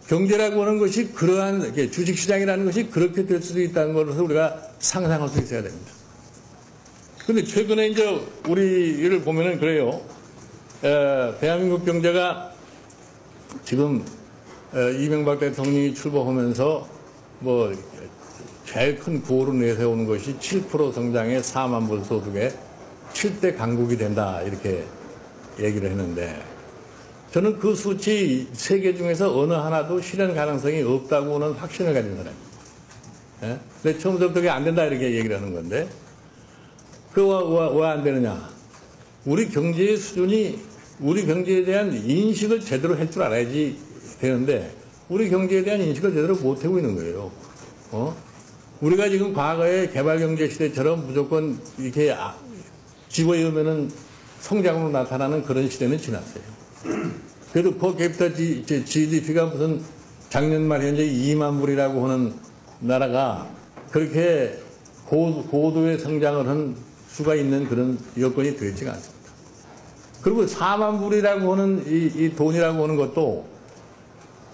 Speaker 1: 경제라고 하는 것이 그러한 주식시장이라는 것이 그렇게 될 수도 있다는 것을 우리가 상상할 수 있어야 됩니다. 그런데 최근에 이제 우리를 보면은 그래요. 대한민국 경제가 지금 이명박 대통령이 출범하면서 뭐 제일 큰 구호로 내세우는 것이 7% 성장의 4만 불 소득에 7대 강국이 된다 이렇게 얘기를 했는데, 저는 그 수치 3개 중에서 어느 하나도 실현 가능성이 없다고는 확신을 가진 사람입니다. 근데 처음부터 그게 안 된다 이렇게 얘기를 하는 건데, 그거 왜 안 되느냐? 우리 경제의 수준이, 우리 경제에 대한 인식을 제대로 할 줄 알아야지 되는데, 우리 경제에 대한 인식을 제대로 못 하고 있는 거예요. 우리가 지금 과거의 개발경제 시대처럼 무조건 이렇게 집어넣으면은 성장으로 나타나는 그런 시대는 지났어요. 그래도 퍼캐피타 GDP가 무슨 작년 말 현재 2만 불이라고 하는 나라가 그렇게 고도의 성장을 한 수가 있는 그런 여건이 되지가 않습니다. 그리고 4만 불이라고 하는 이 돈이라고 하는 것도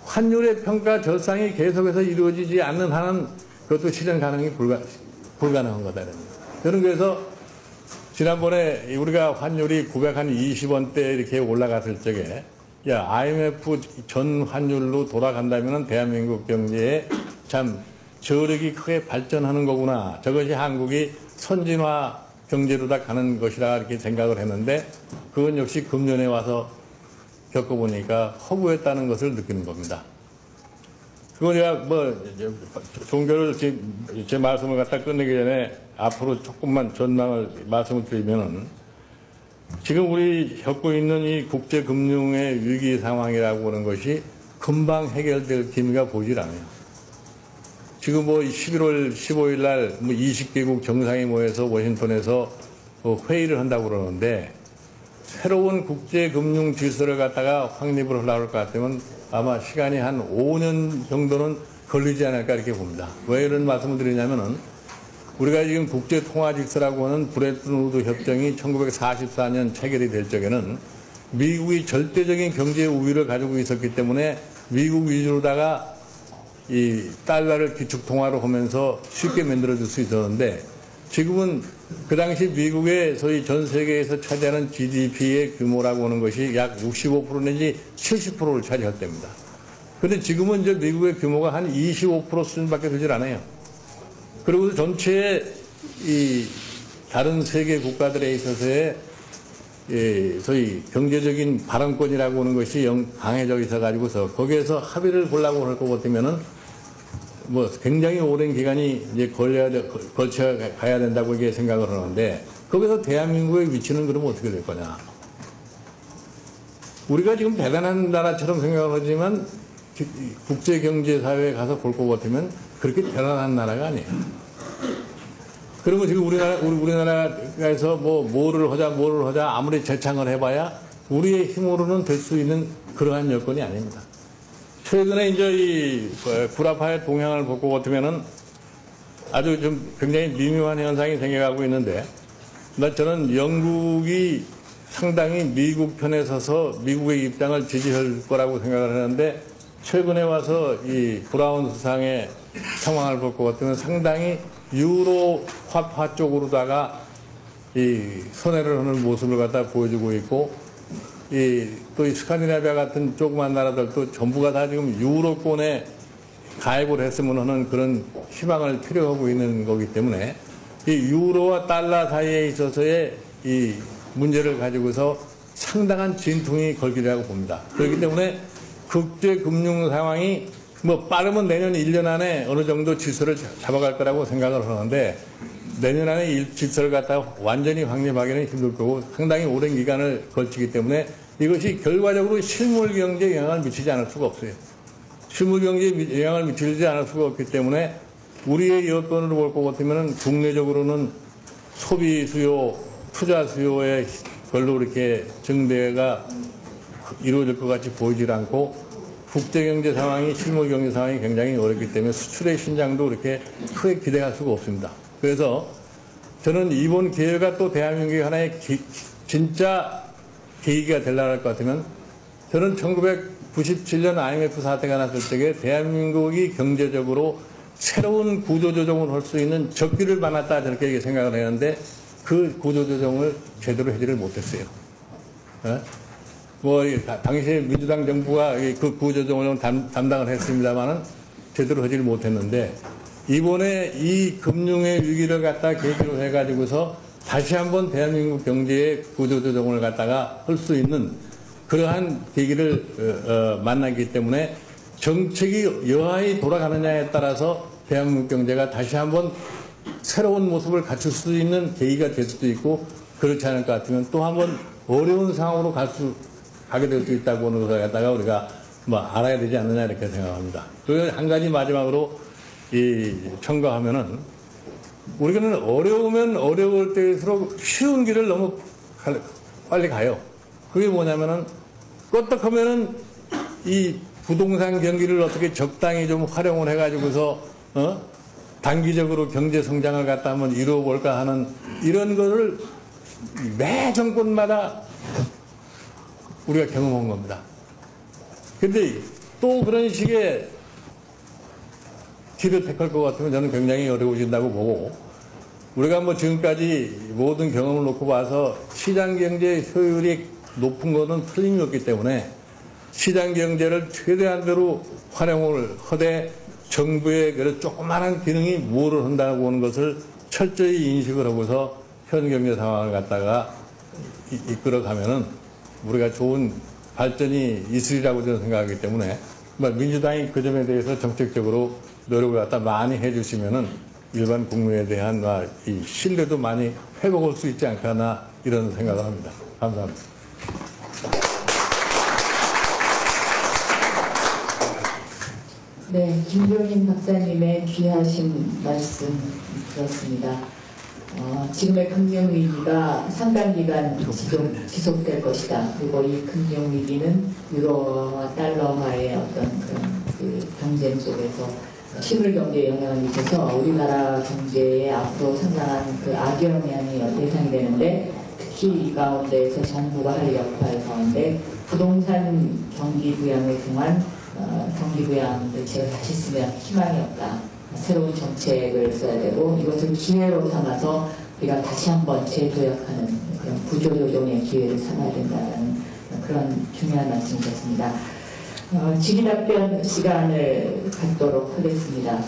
Speaker 1: 환율의 평가 절상이 계속해서 이루어지지 않는 한은 그것도 실현 가능이 불가능한 거다. 저는 그래서 지난번에 우리가 환율이 920원대 이렇게 올라갔을 적에 IMF 전 환율로 돌아간다면 대한민국 경제에 참 저력이 크게 발전하는 거구나. 저것이 한국이 선진화 경제로 다 가는 것이라 이렇게 생각을 했는데, 그건 역시 금년에 와서 겪어보니까 허구했다는 것을 느끼는 겁니다. 그거 제가 뭐 종교를 제 말씀을 갖다 끝내기 전에 앞으로 조금만 전망을 말씀을 드리면은, 지금 우리 겪고 있는 이 국제금융의 위기 상황이라고 하는 것이 금방 해결될 기미가 보질 않아요. 지금 뭐 11월 15일 날 뭐 20개국 정상이 모여서 워싱턴에서 회의를 한다고 그러는데, 새로운 국제금융 질서를 갖다가 확립을 하려고 할 것 같으면 아마 시간이 한 5년 정도는 걸리지 않을까 이렇게 봅니다. 왜 이런 말씀을 드리냐면은, 우리가 지금 국제통화질서라고 하는 브레튼 우드 협정이 1944년 체결이 될 적에는 미국이 절대적인 경제 우위를 가지고 있었기 때문에 미국 위주로다가 이 달러를 기축통화로 하면서 쉽게 만들어줄 수 있었는데 지금은 그 당시 미국의 소위 전 세계에서 차지하는 GDP의 규모라고 하는 것이 약 65% 내지 70%를 차지할 때입니다. 그런데 지금은 이제 미국의 규모가 한 25% 수준밖에 되질 않아요. 그리고 전체의 이 다른 세계 국가들에 있어서의 소위 경제적인 발언권이라고 하는 것이 강해져 있어 가지고서 거기에서 합의를 보려고 할 것 같으면은 뭐 굉장히 오랜 기간이 이제 걸쳐 가야 된다고 이게 생각을 하는데 거기서 대한민국의 위치는 그러면 어떻게 될 거냐? 우리가 지금 대단한 나라처럼 생각을 하지만 국제 경제 사회에 가서 볼 것 같으면 그렇게 대단한 나라가 아니에요. 그러면 지금 우리나라에서 뭐를 하자 아무리 재창을 해봐야 우리의 힘으로는 될 수 있는 그러한 여건이 아닙니다. 최근에 이제 이 구라파의 동향을 볼 것 같으면은 아주 좀 굉장히 미묘한 현상이 생겨가고 있는데, 저는 영국이 상당히 미국 편에 서서 미국의 입장을 지지할 거라고 생각을 하는데, 최근에 와서 이 브라운 수상의 상황을 볼 것 같으면 상당히 유로화 쪽으로다가 이 선회를 하는 모습을 갖다 보여주고 있고, 또 이 스칸디나비아 같은 조그만 나라들도 전부가 다 지금 유로권에 가입을 했으면 하는 그런 희망을 필요하고 있는 거기 때문에 이 유로와 달러 사이에 있어서의 이 문제를 가지고서 상당한 진통이 걸리라고 봅니다. 그렇기 때문에 국제 금융 상황이 뭐 빠르면 내년 1년 안에 어느 정도 질서를 잡아갈 거라고 생각을 하는데, 내년 안에 질서를 갖다 완전히 확립하기는 힘들 거고 상당히 오랜 기간을 걸치기 때문에 이것이 결과적으로 실물 경제에 영향을 미치지 않을 수가 없어요. 실물 경제에 영향을 미치지 않을 수가 없기 때문에 우리의 여건으로 볼 것 같으면 국내적으로는 소비 수요, 투자 수요에 별로 이렇게 증대가 이루어질 것 같이 보이질 않고, 국제경제 상황이, 실물 경제 상황이 굉장히 어렵기 때문에 수출의 신장도 이렇게 크게 기대할 수가 없습니다. 그래서 저는 이번 기회가 또 대한민국의 하나의 진짜 계기가 되려고 할 것 같으면, 저는 1997년 IMF 사태가 났을 때에 대한민국이 경제적으로 새로운 구조조정을 할 수 있는 적기를 만났다, 저렇게 생각을 했는데 그 구조조정을 제대로 하지를 못했어요. 당시에 민주당 정부가 그 구조조정을 담당을 했습니다만은 제대로 하지를 못했는데, 이번에 이 금융의 위기를 갖다 계기로 해가지고서 다시 한번 대한민국 경제의 구조조정을 갖다가 할 수 있는 그러한 계기를 만나기 때문에 정책이 여하히 돌아가느냐에 따라서 대한민국 경제가 다시 한번 새로운 모습을 갖출 수 있는 계기가 될 수도 있고, 그렇지 않을 것 같으면 또 한번 어려운 상황으로 가게 될 수 있다고 하는 것을 갖다가 우리가 알아야 되지 않느냐, 이렇게 생각합니다. 그리고 한 가지 마지막으로 첨가하면은, 우리는 어려우면 어려울 때일수록 쉬운 길을 너무 빨리 가요. 그게 뭐냐면은, 껐떡하면은 이 부동산 경기를 어떻게 적당히 좀 활용을 해가지고서, 단기적으로 경제 성장을 갖다 한번 이루어볼까 하는 이런 거를 매 정권마다 우리가 경험한 겁니다. 근데 또 그런 식의 길을 택할 것 같으면 저는 굉장히 어려워진다고 보고, 우리가 지금까지 모든 경험을 놓고 봐서 시장 경제의 효율이 높은 것은 틀림이 없기 때문에 시장 경제를 최대한대로 활용을 하되 정부의 그런 조그마한 기능이 뭐를 한다고 하는 것을 철저히 인식을 하고서 현 경제 상황을 갖다가 이끌어가면은 우리가 좋은 발전이 있으리라고 저는 생각하기 때문에 민주당이 그 점에 대해서 정책적으로 노력을 갖다 많이 해주시면은 일반 국민에 대한 이 신뢰도 많이 회복할 수 있지 않겠나, 이런 생각을 합니다. 감사합니다.
Speaker 2: 네, 김종인 박사님의 귀하신 말씀 들었습니다. 지금의 금융위기가 상당 기간 지속될 것이다. 그리고 이 금융위기는 유로와 달러와의 어떤 그런 경쟁 속에서 실물 경제에 영향을 미쳐서 우리나라 경제에 앞으로 상당한 악영향이 예상이 되는데, 특히 이 가운데에서 정부가 할 역할 가운데 부동산 경기 부양을 통한 경기부양 대책을 다시 쓰면 희망이 없다. 새로운 정책을 써야 되고 이것을 기회로 삼아서 우리가 다시 한번 재도약하는 그런 구조조정의 기회를 삼아야 된다는 그런 중요한 말씀이셨습니다. 질의답변 시간을 갖도록 하겠습니다.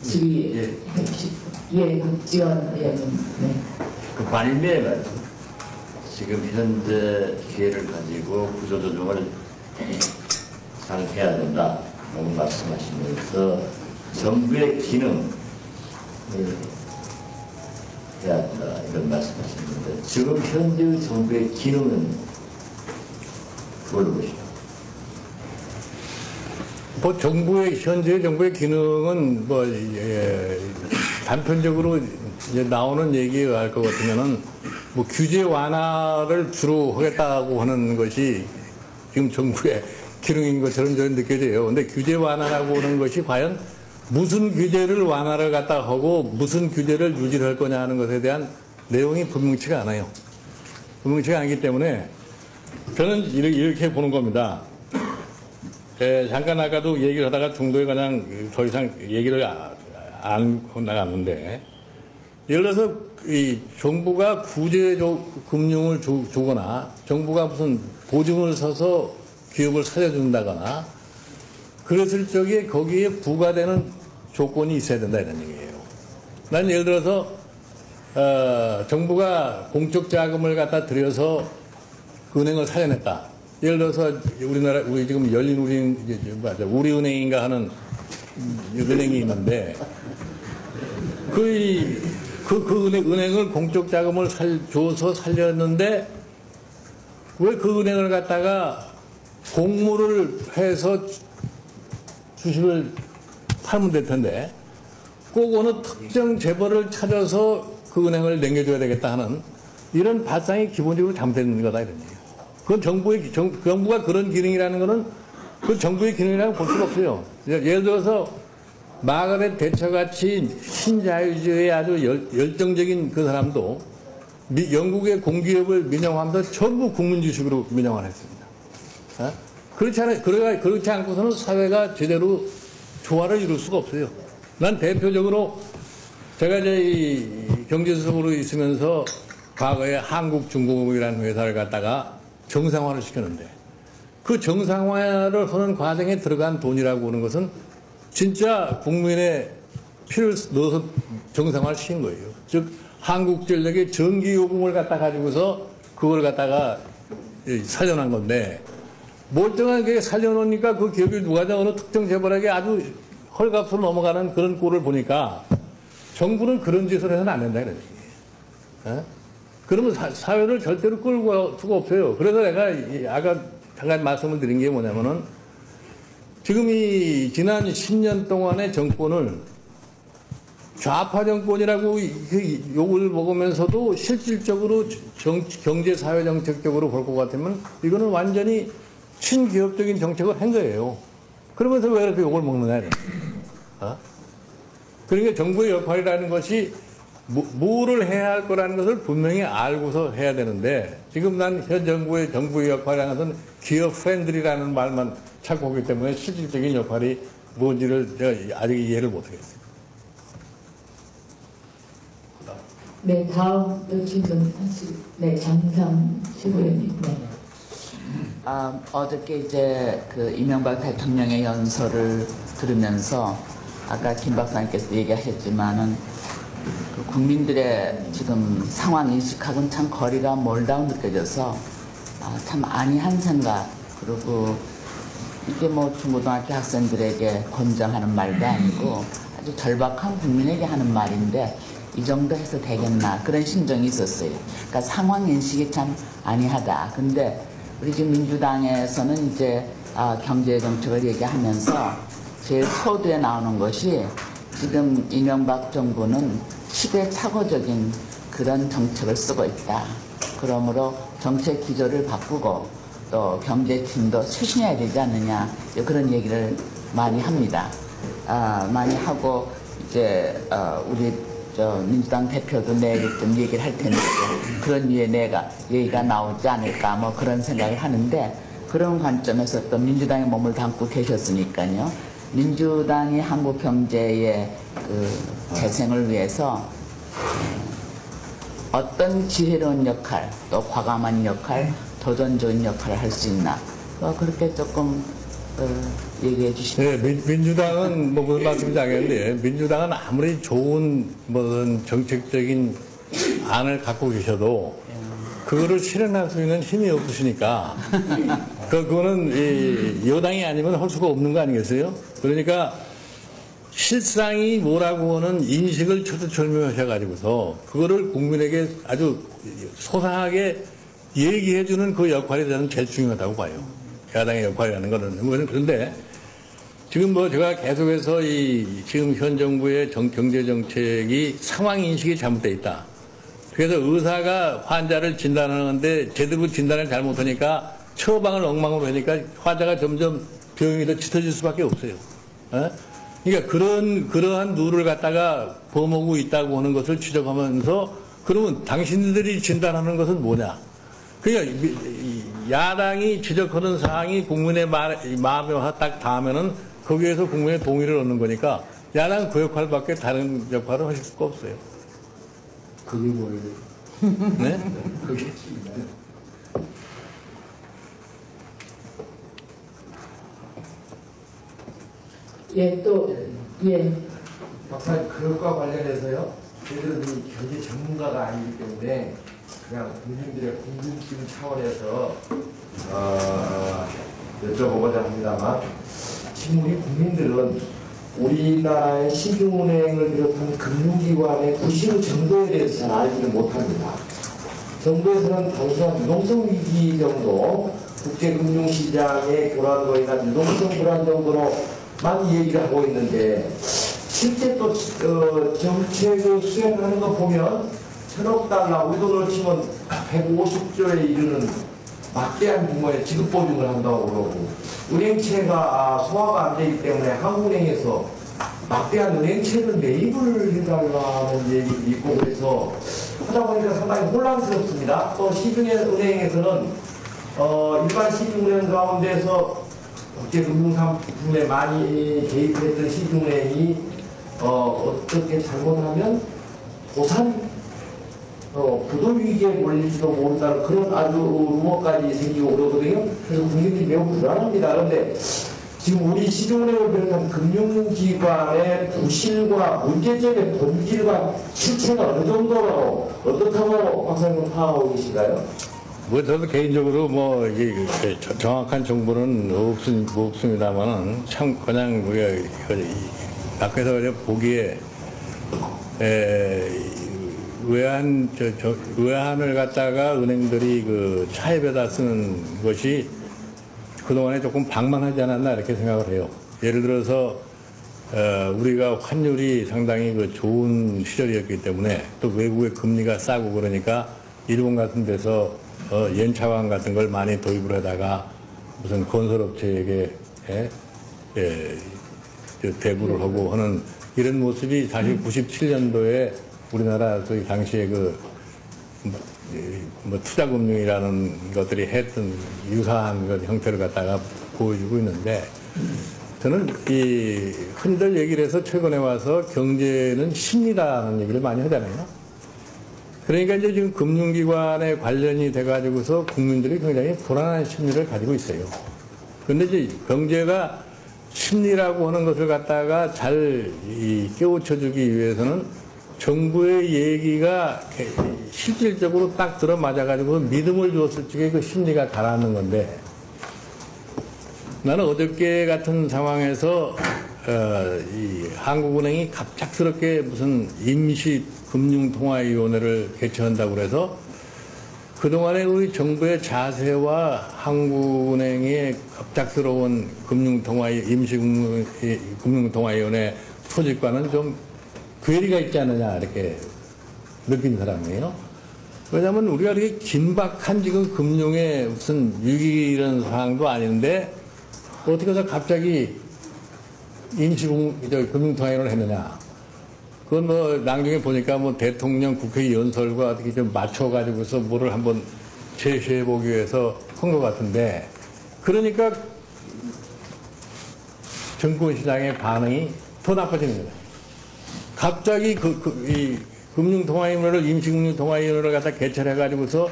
Speaker 2: 질의 박지원 의원님. 네.
Speaker 3: 그 발매 말씀. 지금 현재 기회를 가지고 구조조정을 잘 해야 된다라고 말씀하시면서 정부의 기능을 해야 한다 이런 말씀하셨는데 지금 현재 정부의 기능은 뭘로 보시죠?
Speaker 1: 뭐 현재 정부의 기능은 뭐 단편적으로 이제 나오는 얘기가 할 것 같으면은 뭐 규제 완화를 주로 하겠다고 하는 것이 지금 정부의 기능인 것처럼 저는 느껴져요. 근데 규제 완화라고 하는 것이 과연 무슨 규제를 완화를 갖다 하고 무슨 규제를 유지를 할 거냐 하는 것에 대한 내용이 분명치가 않아요. 분명치가 않기 때문에 저는 이렇게 보는 겁니다. 잠깐 아까도 얘기를 하다가 중도에 그냥 더 이상 얘기를 안 나갔는데 예를 들어서 이 정부가 구제 금융을 주거나 정부가 무슨 보증을 서서 기업을 살려준다거나 그랬을 적에 거기에 부과되는 조건이 있어야 된다 이런 얘기예요. 난 예를 들어서 정부가 공적 자금을 갖다 들여서 은행을 살려냈다. 예를 들어서 우리 지금 우리은행인가 하는 은행이 있는데 그 은행을 공적 자금을 줘서 살렸는데 왜 그 은행을 갖다가 공모를 해서 주식을 팔면 될 텐데 꼭 어느 특정 재벌을 찾아서 그 은행을 남겨줘야 되겠다 하는 이런 발상이 기본적으로 잘못된 거다 이런 얘기예요. 그건 정부가 그런 기능이라는 거는 그 정부의 기능이라고 볼 수가 없어요. 예를 들어서 마가렛 대처같이 신자유주의에 아주 열정적인 그 사람도 영국의 공기업을 민영하면서 전부 국민주식으로 민영을 했습니다. 그렇지 않고서는 사회가 제대로 조화를 이룰 수가 없어요. 난 대표적으로 제가 이제 이 경제수석으로 있으면서 과거에 한국중공업이라는 회사를 갖다가 정상화를 시켰는데 그 정상화를 하는 과정에 들어간 돈이라고 하는 것은 진짜 국민의 피를 넣어서 정상화를 시킨 거예요. 즉 한국전력의 전기요금을 갖다 가지고서 그걸 갖다가 살려난 건데 멀쩡하게 살려놓으니까 그 기업이 누가 어느 특정 재벌에게 아주 헐값으로 넘어가는 그런 꼴을 보니까 정부는 그런 짓을 해서는 안 된다 이런 얘기예요. 그러면 사회를 절대로 끌고 갈 수가 없어요. 그래서 내가 아까 잠깐 말씀을 드린 게 뭐냐면은 지금 이 지난 10년 동안의 정권을 좌파 정권이라고 욕을 먹으면서도 실질적으로 경제 사회 정책적으로 볼 것 같으면 이거는 완전히 친기업적인 정책을 한 거예요. 그러면서 왜 이렇게 욕을 먹느냐. 그러니까 정부의 역할이라는 것이 뭐를 해야 할 거라는 것을 분명히 알고서 해야 되는데 지금 난 현 정부의 역할이라는 것은 기업 프렌들이라는 말만 찾고 오기 때문에 실질적인 역할이 뭔지를 제가 아직 이해를 못하겠어요.
Speaker 2: 네, 다음 또 질문 네, 장상 최고위원님. 네.
Speaker 4: 어저께 이제 그 이명박 대통령의 연설을 들으면서 아까 김 박사님께서 얘기하셨지만은 그 국민들의 지금 상황 인식하고는 참 거리가 멀다고 느껴져서 참 아니한 생각 그리고 이게 뭐 중고등학교 학생들에게 권장하는 말도 아니고 아주 절박한 국민에게 하는 말인데 이 정도 해서 되겠나 그런 심정이 있었어요. 그러니까 상황 인식이 참 아니하다. 근데 우리 지금 민주당에서는 이제 경제 정책을 얘기하면서 제일 서두에 나오는 것이 지금 이명박 정부는 시대착오적인 그런 정책을 쓰고 있다. 그러므로 정책 기조를 바꾸고 또 경제팀도 쇄신해야 되지 않느냐 그런 얘기를 많이 합니다. 많이 하고 이제 우리 민주당 대표도 내일 좀 얘기를 할 텐데 그런 위에 내가 얘기가 나오지 않을까 뭐 그런 생각을 하는데 그런 관점에서 또 민주당에 몸을 담고 계셨으니까요. 민주당이 한국 경제의 그 재생을 위해서 어떤 지혜로운 역할, 또 과감한 역할, 도전적인 역할을 할 수 있나. 그렇게 조금 얘기해 주시면.
Speaker 1: 네, 민주당은 뭐 무슨 말씀인지 알겠는데, 민주당은 아무리 좋은 무슨 정책적인 안을 갖고 계셔도 그거를 실현할 수 있는 힘이 없으시니까 그거는 이 여당이 아니면 할 수가 없는 거 아니겠어요? 그러니까 실상이 뭐라고 하는 인식을 철두철미하셔가지고서 그거를 국민에게 아주 소상하게 얘기해주는 그 역할이 저는 제일 중요하다고 봐요. 야당의 역할이라는 거는. 그런데 지금 뭐 제가 계속해서 지금 현 정부의 경제 정책이 상황 인식이 잘못되어 있다. 그래서 의사가 환자를 진단하는데 제대로 진단을 잘못하니까 처방을 엉망으로 하니까 환자가 점점 병이 더 짙어질 수밖에 없어요. 그러니까 그러한 룰을 갖다가 범하고 있다고 하는 것을 지적하면서 그러면 당신들이 진단하는 것은 뭐냐? 그러니까 야당이 지적하는 사항이 국민의 마음에 딱 닿으면은 거기에서 국민의 동의를 얻는 거니까 야당 그 역할밖에 다른 역할을 하실 수가 없어요.
Speaker 3: 그게 뭐예요?
Speaker 1: 네?
Speaker 3: 그게
Speaker 2: 예, 또, 예.
Speaker 5: 박사님, 그것과 관련해서요, 저희들은 경제 전문가가 아니기 때문에 그냥 국민들의 궁금증 차원에서 여쭤보고자 합니다만, 지금 우리 국민들은 우리나라의 시중은행을 비롯한 금융기관의 부실 정도에 대해서 잘 알지를 못합니다. 정부에서는 단순한 유동성 위기 정도, 국제금융시장의 교란도이나 유동성 불안 정도로만 얘기를 하고 있는데, 실제 또 정책을 수행하는 거 보면 1,000억 달러, 우리 돈으로 치면 150조에 이르는 막대한 규모의 지급보증을 한다고 그러고, 은행채가 소화가 안 되기 때문에 한국은행에서 막대한 은행채를 매입을 해달라는 얘기도 있고, 그래서 하다 보니까 상당히 혼란스럽습니다. 또 시중은행에서는 일반 시중은행 가운데서 국제금융상품에 많이 개입했던 시중은행이 어떻게 잘못하면 도산 부도위기에 몰릴지도 모른다는 그런 아주 루머까지 생기고 그러거든요. 그래서 국민들이 매우 불안합니다. 그런데 지금 우리 시중은행을 비롯한 금융기관의 부실과 문제점의 본질과 실체가 어느 정도로 어떻다고 박사님 파악하고 계신가요?
Speaker 1: 뭐 저도 개인적으로 뭐 이게 정확한 정보는 없습니다만은 참 그냥 우리가 밖에서 그냥 보기에 외환을 갖다가 은행들이 그 차입에다 쓰는 것이 그동안에 조금 방만하지 않았나 이렇게 생각을 해요. 예를 들어서 우리가 환율이 상당히 그 좋은 시절이었기 때문에 또 외국의 금리가 싸고 그러니까 일본 같은 데서 연차관 같은 걸 많이 도입을 하다가 무슨 건설업체에게 대부를 하고 하는 이런 모습이 사실 97년도에 우리나라 그 당시에 뭐 투자금융이라는 것들이 했던 유사한 형태를 갖다가 보여주고 있는데 저는 흔들 얘기를 해서 최근에 와서 경제는 심리다는 얘기를 많이 하잖아요. 그러니까 이제 지금 금융기관에 관련이 돼가지고서 국민들이 굉장히 불안한 심리를 가지고 있어요. 그런데 이제 경제가 심리라고 하는 것을 갖다가 잘 깨우쳐주기 위해서는 정부의 얘기가 실질적으로 딱 들어맞아가지고 믿음을 주었을 적에 그 심리가 가라앉는 건데 나는 어저께 같은 상황에서 이 한국은행이 갑작스럽게 무슨 임시금융통화위원회를 개최한다고 그래서 그동안에 우리 정부의 자세와 한국은행의 갑작스러운 임시금융통화위원회 소집과는 좀 괴리가 있지 않느냐 이렇게 느낀 사람이에요. 왜냐하면 우리가 이렇게 긴박한 지금 금융의 무슨 위기 이런 상황도 아닌데 어떻게 해서 갑자기 임시금융통화위원회를 했느냐. 그건 뭐 나중에 보니까 뭐 대통령 국회 연설과 어떻게 좀 맞춰가지고서 뭐를 한번 제시해보기 위해서 한 것 같은데 그러니까 증권시장의 반응이 더 나빠지는 거예요. 갑자기 이 금융통화위원회를 임시금융통화위원회를 갖다 개최해가지고서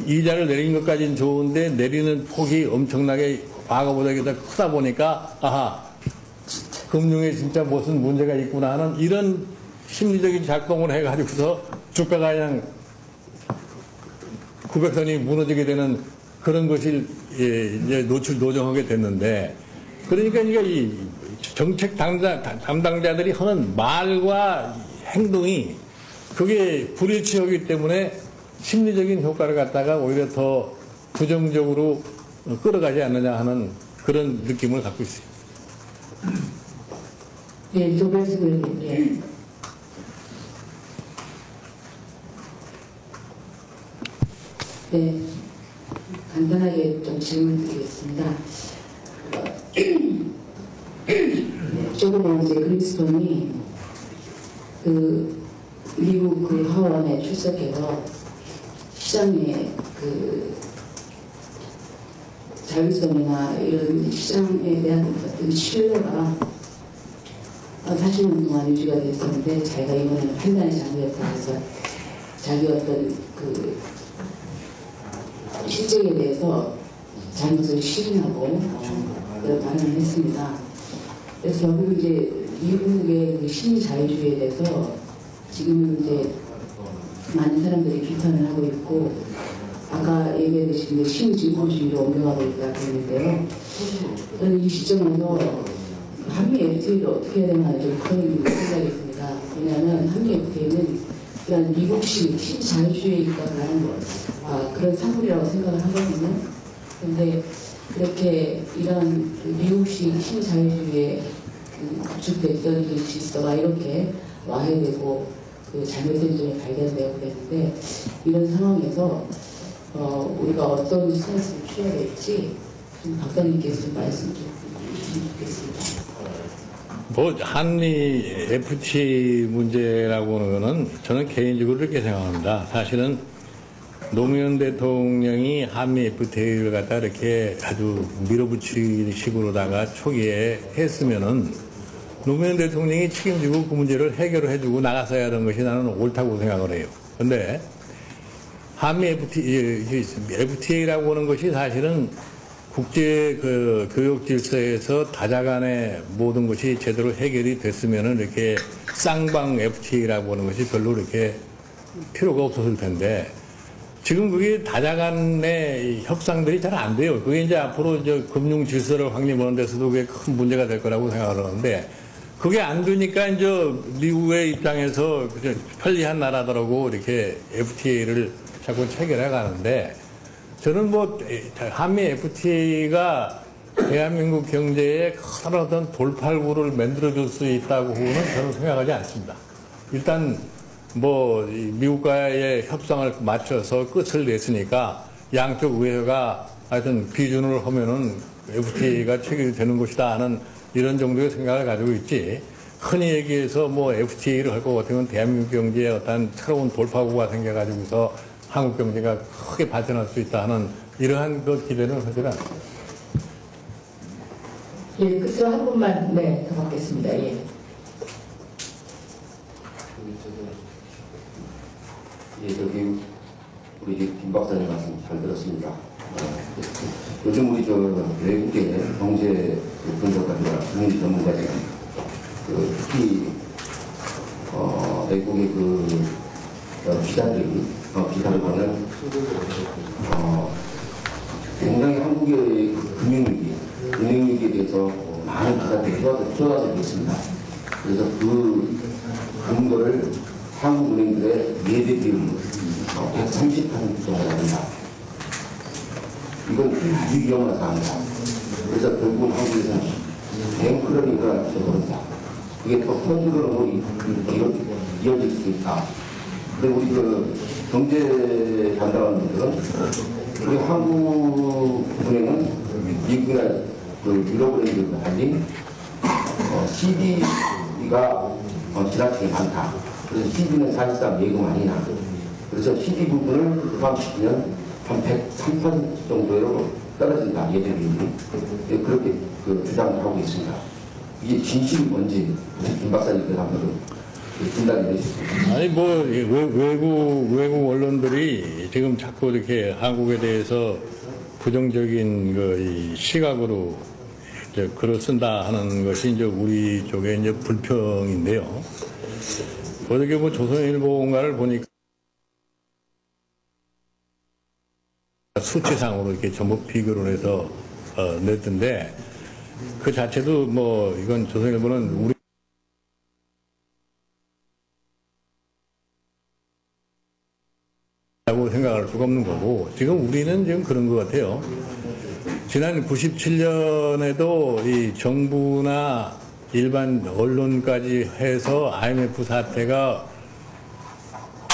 Speaker 1: 이자를 내린 것까지는 좋은데 내리는 폭이 엄청나게 과거보다 크다 보니까 아하 금융에 진짜 무슨 문제가 있구나 하는 이런 심리적인 작동을 해가지고서 주가가 그냥 900선이 무너지게 되는 그런 것이 이제 노정하게 됐는데 그러니까 이 정책 담당자들이 하는 말과 행동이 그게 불일치하기 때문에 심리적인 효과를 갖다가 오히려 더 부정적으로 끌어가지 않느냐 하는 그런 느낌을 갖고 있어요.
Speaker 2: 예, 조별수 의원님. 예.
Speaker 6: 네, 간단하게 좀 질문 드리겠습니다. 조금 이제 그리스톤이 그 미국 그 하원에 출석해서 시장의 그 자율성이나 이런 시장에 대한 어떤 신뢰가 40년 동안 유지가 됐었는데 자기가 이번에는 판단의 장벽이었다 해서 자기 어떤 그 실적에 대해서 잘못을 시인하고 그런 반응을 했습니다. 그래서 결국 이제 미국의 그 심리 자유주의에 대해서 지금은 이제 많은 사람들이 비판을 하고 있고 아까 얘기했듯이 심리 증권주의로 옮겨가고 있다 그랬는데요. 저는 이 시점에서 한미 FTA를 어떻게 해야 되나 좀 그런 생각이 듭니다. 왜냐하면 한미 FTA는 그런 미국식 신자유주의에 있다는 그런 산물이라고 생각을 하거든요. 그런데 그렇게 이런 미국식 신자유주의에 구축됐던 그 질서가 이렇게 와해되고 그 잘못된 점이 발견되고 그랬는데 이런 상황에서 우리가 어떤 스탠스를 취해야 될지 좀 박사님께서 말씀 좀 드리겠습니다.
Speaker 1: 뭐 한미 FTA 문제라고 하는 거는 저는 개인적으로 이렇게 생각합니다. 사실은 노무현 대통령이 한미 FTA를 갖다 이렇게 아주 밀어붙이는 식으로다가 초기에 했으면은 노무현 대통령이 책임지고 그 문제를 해결을 해주고 나갔어야 하는 것이 나는 옳다고 생각을 해요. 그런데 한미 FTA라고 하는 것이 사실은 국제 그 교역 질서에서 다자간의 모든 것이 제대로 해결이 됐으면은 이렇게 쌍방 FTA라고 하는 것이 별로 이렇게 필요가 없었을 텐데 지금 그게 다자간의 협상들이 잘 안 돼요. 그게 이제 앞으로 금융 질서를 확립하는 데서도 그게 큰 문제가 될 거라고 생각을 하는데 그게 안 되니까 이제 미국의 입장에서 편리한 나라더라고 이렇게 FTA를 자꾸 체결해 가는데 저는 뭐 한미 FTA가 대한민국 경제에 큰 어떤 돌팔구를 만들어줄 수 있다고는 저는 생각하지 않습니다. 일단 뭐 미국과의 협상을 맞춰서 끝을 냈으니까 양쪽 의회가 하여튼 비준을 하면은 FTA가 체결이 되는 것이다 하는 이런 정도의 생각을 가지고 있지. 흔히 얘기해서 뭐 FTA를 할 것 같으면 대한민국 경제에 어떤 새로운 돌파구가 생겨가지고서 한국 경제가 크게 발전할 수 있다 하는 이러한 그 기대는 하지 않습니다.
Speaker 2: 예, 끝으로 한 분만 더 받겠습니다. 예.
Speaker 7: 예, 저기 우리 김 박사님 말씀 잘 들었습니다. 요즘 우리 외국의 경제 분석가들이나 금융 전문가들이 특히 외국의 기사를 보면 굉장히 한국의 금융위기에 대해서 많은 기사들이 쏟아지고 있습니다. 그래서 그 근거를 한국은행들의 예대 비율 130% 정도가 됩니다. 이건 아주 위험한 사항입니다. 그래서 결국은 한국에서는 뱅크런이가 되어버립니다. 그게 또 퍼즐로 이어질 수 있다. 그리고 우리 경제 담당하는 분들은 우리 한국은행은 미국이나 유럽은행들과 달리 CD가 지나치게 많다. 그래서 CD는 사실상 예금 아니냐. 그래서 CD 부분을 포함시키면 한 103% 정도로 떨어진다 예대비율이 그렇게 주장을 하고 있습니다. 이게 진실이 뭔지 김 박사님께서 한번 진단해 주시죠.
Speaker 1: 아니 뭐 외국 언론들이 지금 자꾸 이렇게 한국에 대해서 부정적인 이 시각으로 이제 글을 쓴다 하는 것이 이제 우리 쪽의 이제 불평인데요. 어저께 뭐 조선일보인가를 보니까 수치상으로 이렇게 전부 비교를 해서 냈던데 그 자체도 뭐 이건 조선일보는 우리 라고 생각할 수가 없는 거고 지금 우리는 지금 그런 것 같아요. 지난 97년에도 이 정부나 일반 언론까지 해서 IMF 사태가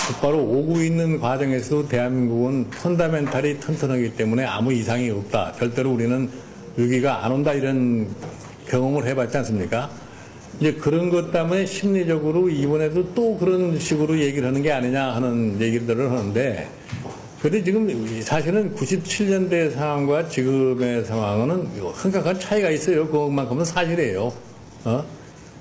Speaker 1: 곧바로 오고 있는 과정에서 대한민국은 펀다멘탈이 튼튼하기 때문에 아무 이상이 없다. 절대로 우리는 위기가 안 온다 이런 경험을 해봤지 않습니까? 이제 그런 것 때문에 심리적으로 이번에도 또 그런 식으로 얘기를 하는 게 아니냐 하는 얘기들을 하는데 그런데 지금 사실은 97년대 상황과 지금의 상황은 심각한 차이가 있어요. 그것만큼은 사실이에요.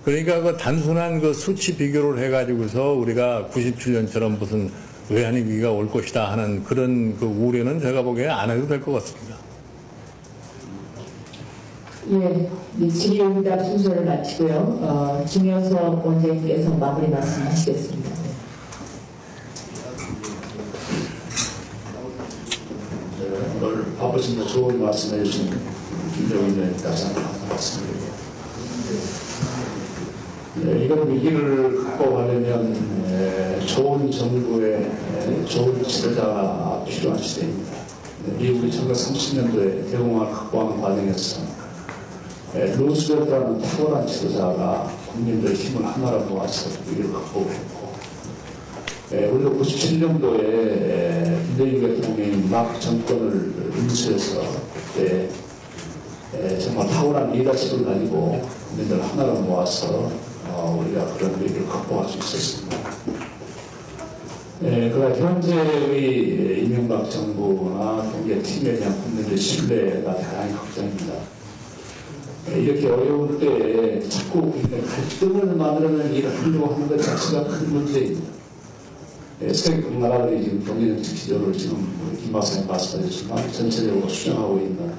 Speaker 1: 그러니까 그 단순한 그 수치 비교를 해가지고서 우리가 97년처럼 무슨 외환위 기가 올 것이다 하는 그런 그 우려는 제가 보기에 안 해도 될 것 같습니다.
Speaker 2: 예, 질의응답 순서를 마치고요. 김여석 원장님께서 마무리 말씀하시겠습니다.
Speaker 8: 오늘 바쁘신데 좋은 말씀해 주신 김정인 의원님 다시 한번 말씀드립니다. 이런 위기를 극복하려면 좋은 정부의 좋은 지도자가 필요한 시대입니다. 미국이 1930년도에 대공황을 극복하는 과정에서 루스벨트라는 탁월한 지도자가 국민들의 힘을 하나로 모아서 위기를 극복했고 우리도 97년도에 김대중 대통령이 막 정권을 인수해서 그때 정말 탁월한 리더십을 가지고 국민들을 하나로 모아서 우리가 그런 위기를 극복할 수 있었습니다. 그러나 현재의 이명박 정부나 경제팀에 대한 국민들의 신뢰가 대단히 걱정입니다. 이렇게 어려울 때 자꾸 갈등을 만들어내는 일을 하려고 하는 것 자체가 큰 문제입니다. 세계 나라들이 지금 경제정책 기조를 지금 김 박사님 말씀하셨지만 전체적으로 수정하고 있는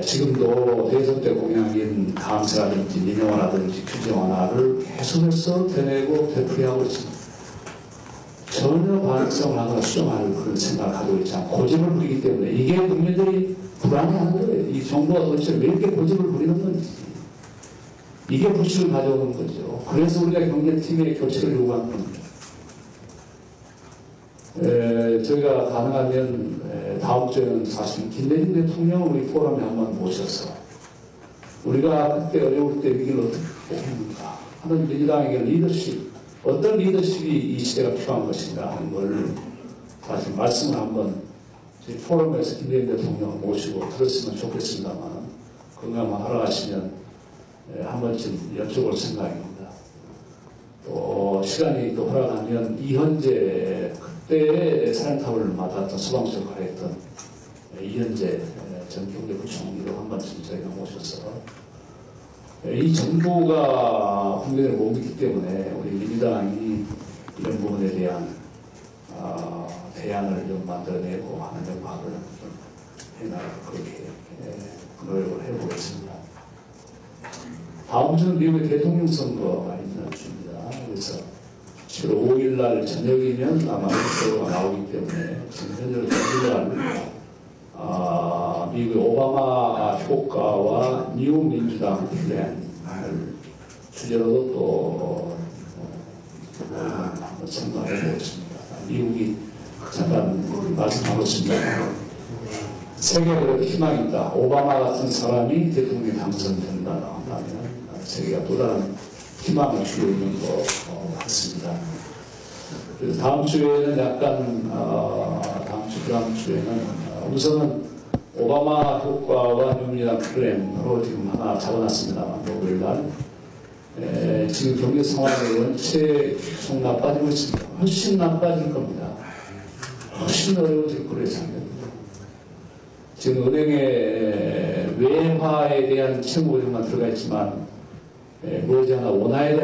Speaker 8: 지금도 대선 때 공약인 감세라든지 민영화라든지 규제 완화를 계속해서 되뇌고 되풀이하고 있습니다. 전혀 반응성을 하거나 수정할 그런 생각을 가지고 있지 않고 고집을 부리기 때문에 이게 국민들이 불안해하는 거예요. 이 정부가 도대체 왜 이렇게 고집을 부리는 건지 이게 불씨를 가져오는 거죠. 그래서 우리가 경제팀의 교체를 요구하는 겁니다. 저희가 가능하면 다음 주에는 사실 김대중 대통령을 우리 포럼에 한번 모셔서 우리가 그때 어려울 때 위기를 어떻게 극복했는가 하는 민주당에게 리더십, 어떤 리더십이 이 시대가 필요한 것인가 하는 걸 사실 말씀을 한번 저희 포럼에서 김대중 대통령을 모시고 들었으면 좋겠습니다만 건강만 하러 가시면 한 번쯤 여쭤볼 생각입니다. 또 시간이 또 허락하면 이현재 그때 사령탑을 맡았던 소방수 역할을 했던 이현재 전 경제부총리도 한 번쯤 저희가 모셔서 이 정부가 국민을 못 믿기 때문에 우리 민주당이 이런 부분에 대한 대안을 좀 만들어내고 하는 역할을 좀 해나가 그렇게 노력을 해보겠습니다. 다음 주는 미국의 대통령 선거가 있는 주입니다. 그래서 7월 5일 날 저녁이면 아마 결과가 나오기 때문에 지금 현재로 전주날 미국의 오바마 효과와 뉴 민주당 플랜을 주제로도 또 한번 생각해 보겠습니다. 미국이 잠깐 말씀하겠습니다. 세계에 희망이 있다. 오바마 같은 사람이 대통령이 당선된다 하면 세계가 또 다른 희망을 주고 있는 것 같습니다. 그래서 다음 주에는 약간 다음 주에는 우선은 오바마 효과와 뉴민주당 플랜으로 지금 하나 잡아놨습니다만 목요일날 지금 경제 상황이 원체 계속 나빠지고 있습니다. 훨씬 나빠질 겁니다. 훨씬 어려워질 거로 예상됩니다. 지금 은행의 외화에 대한 채무 조정만 들어가 있지만 머지않아 원화에 대한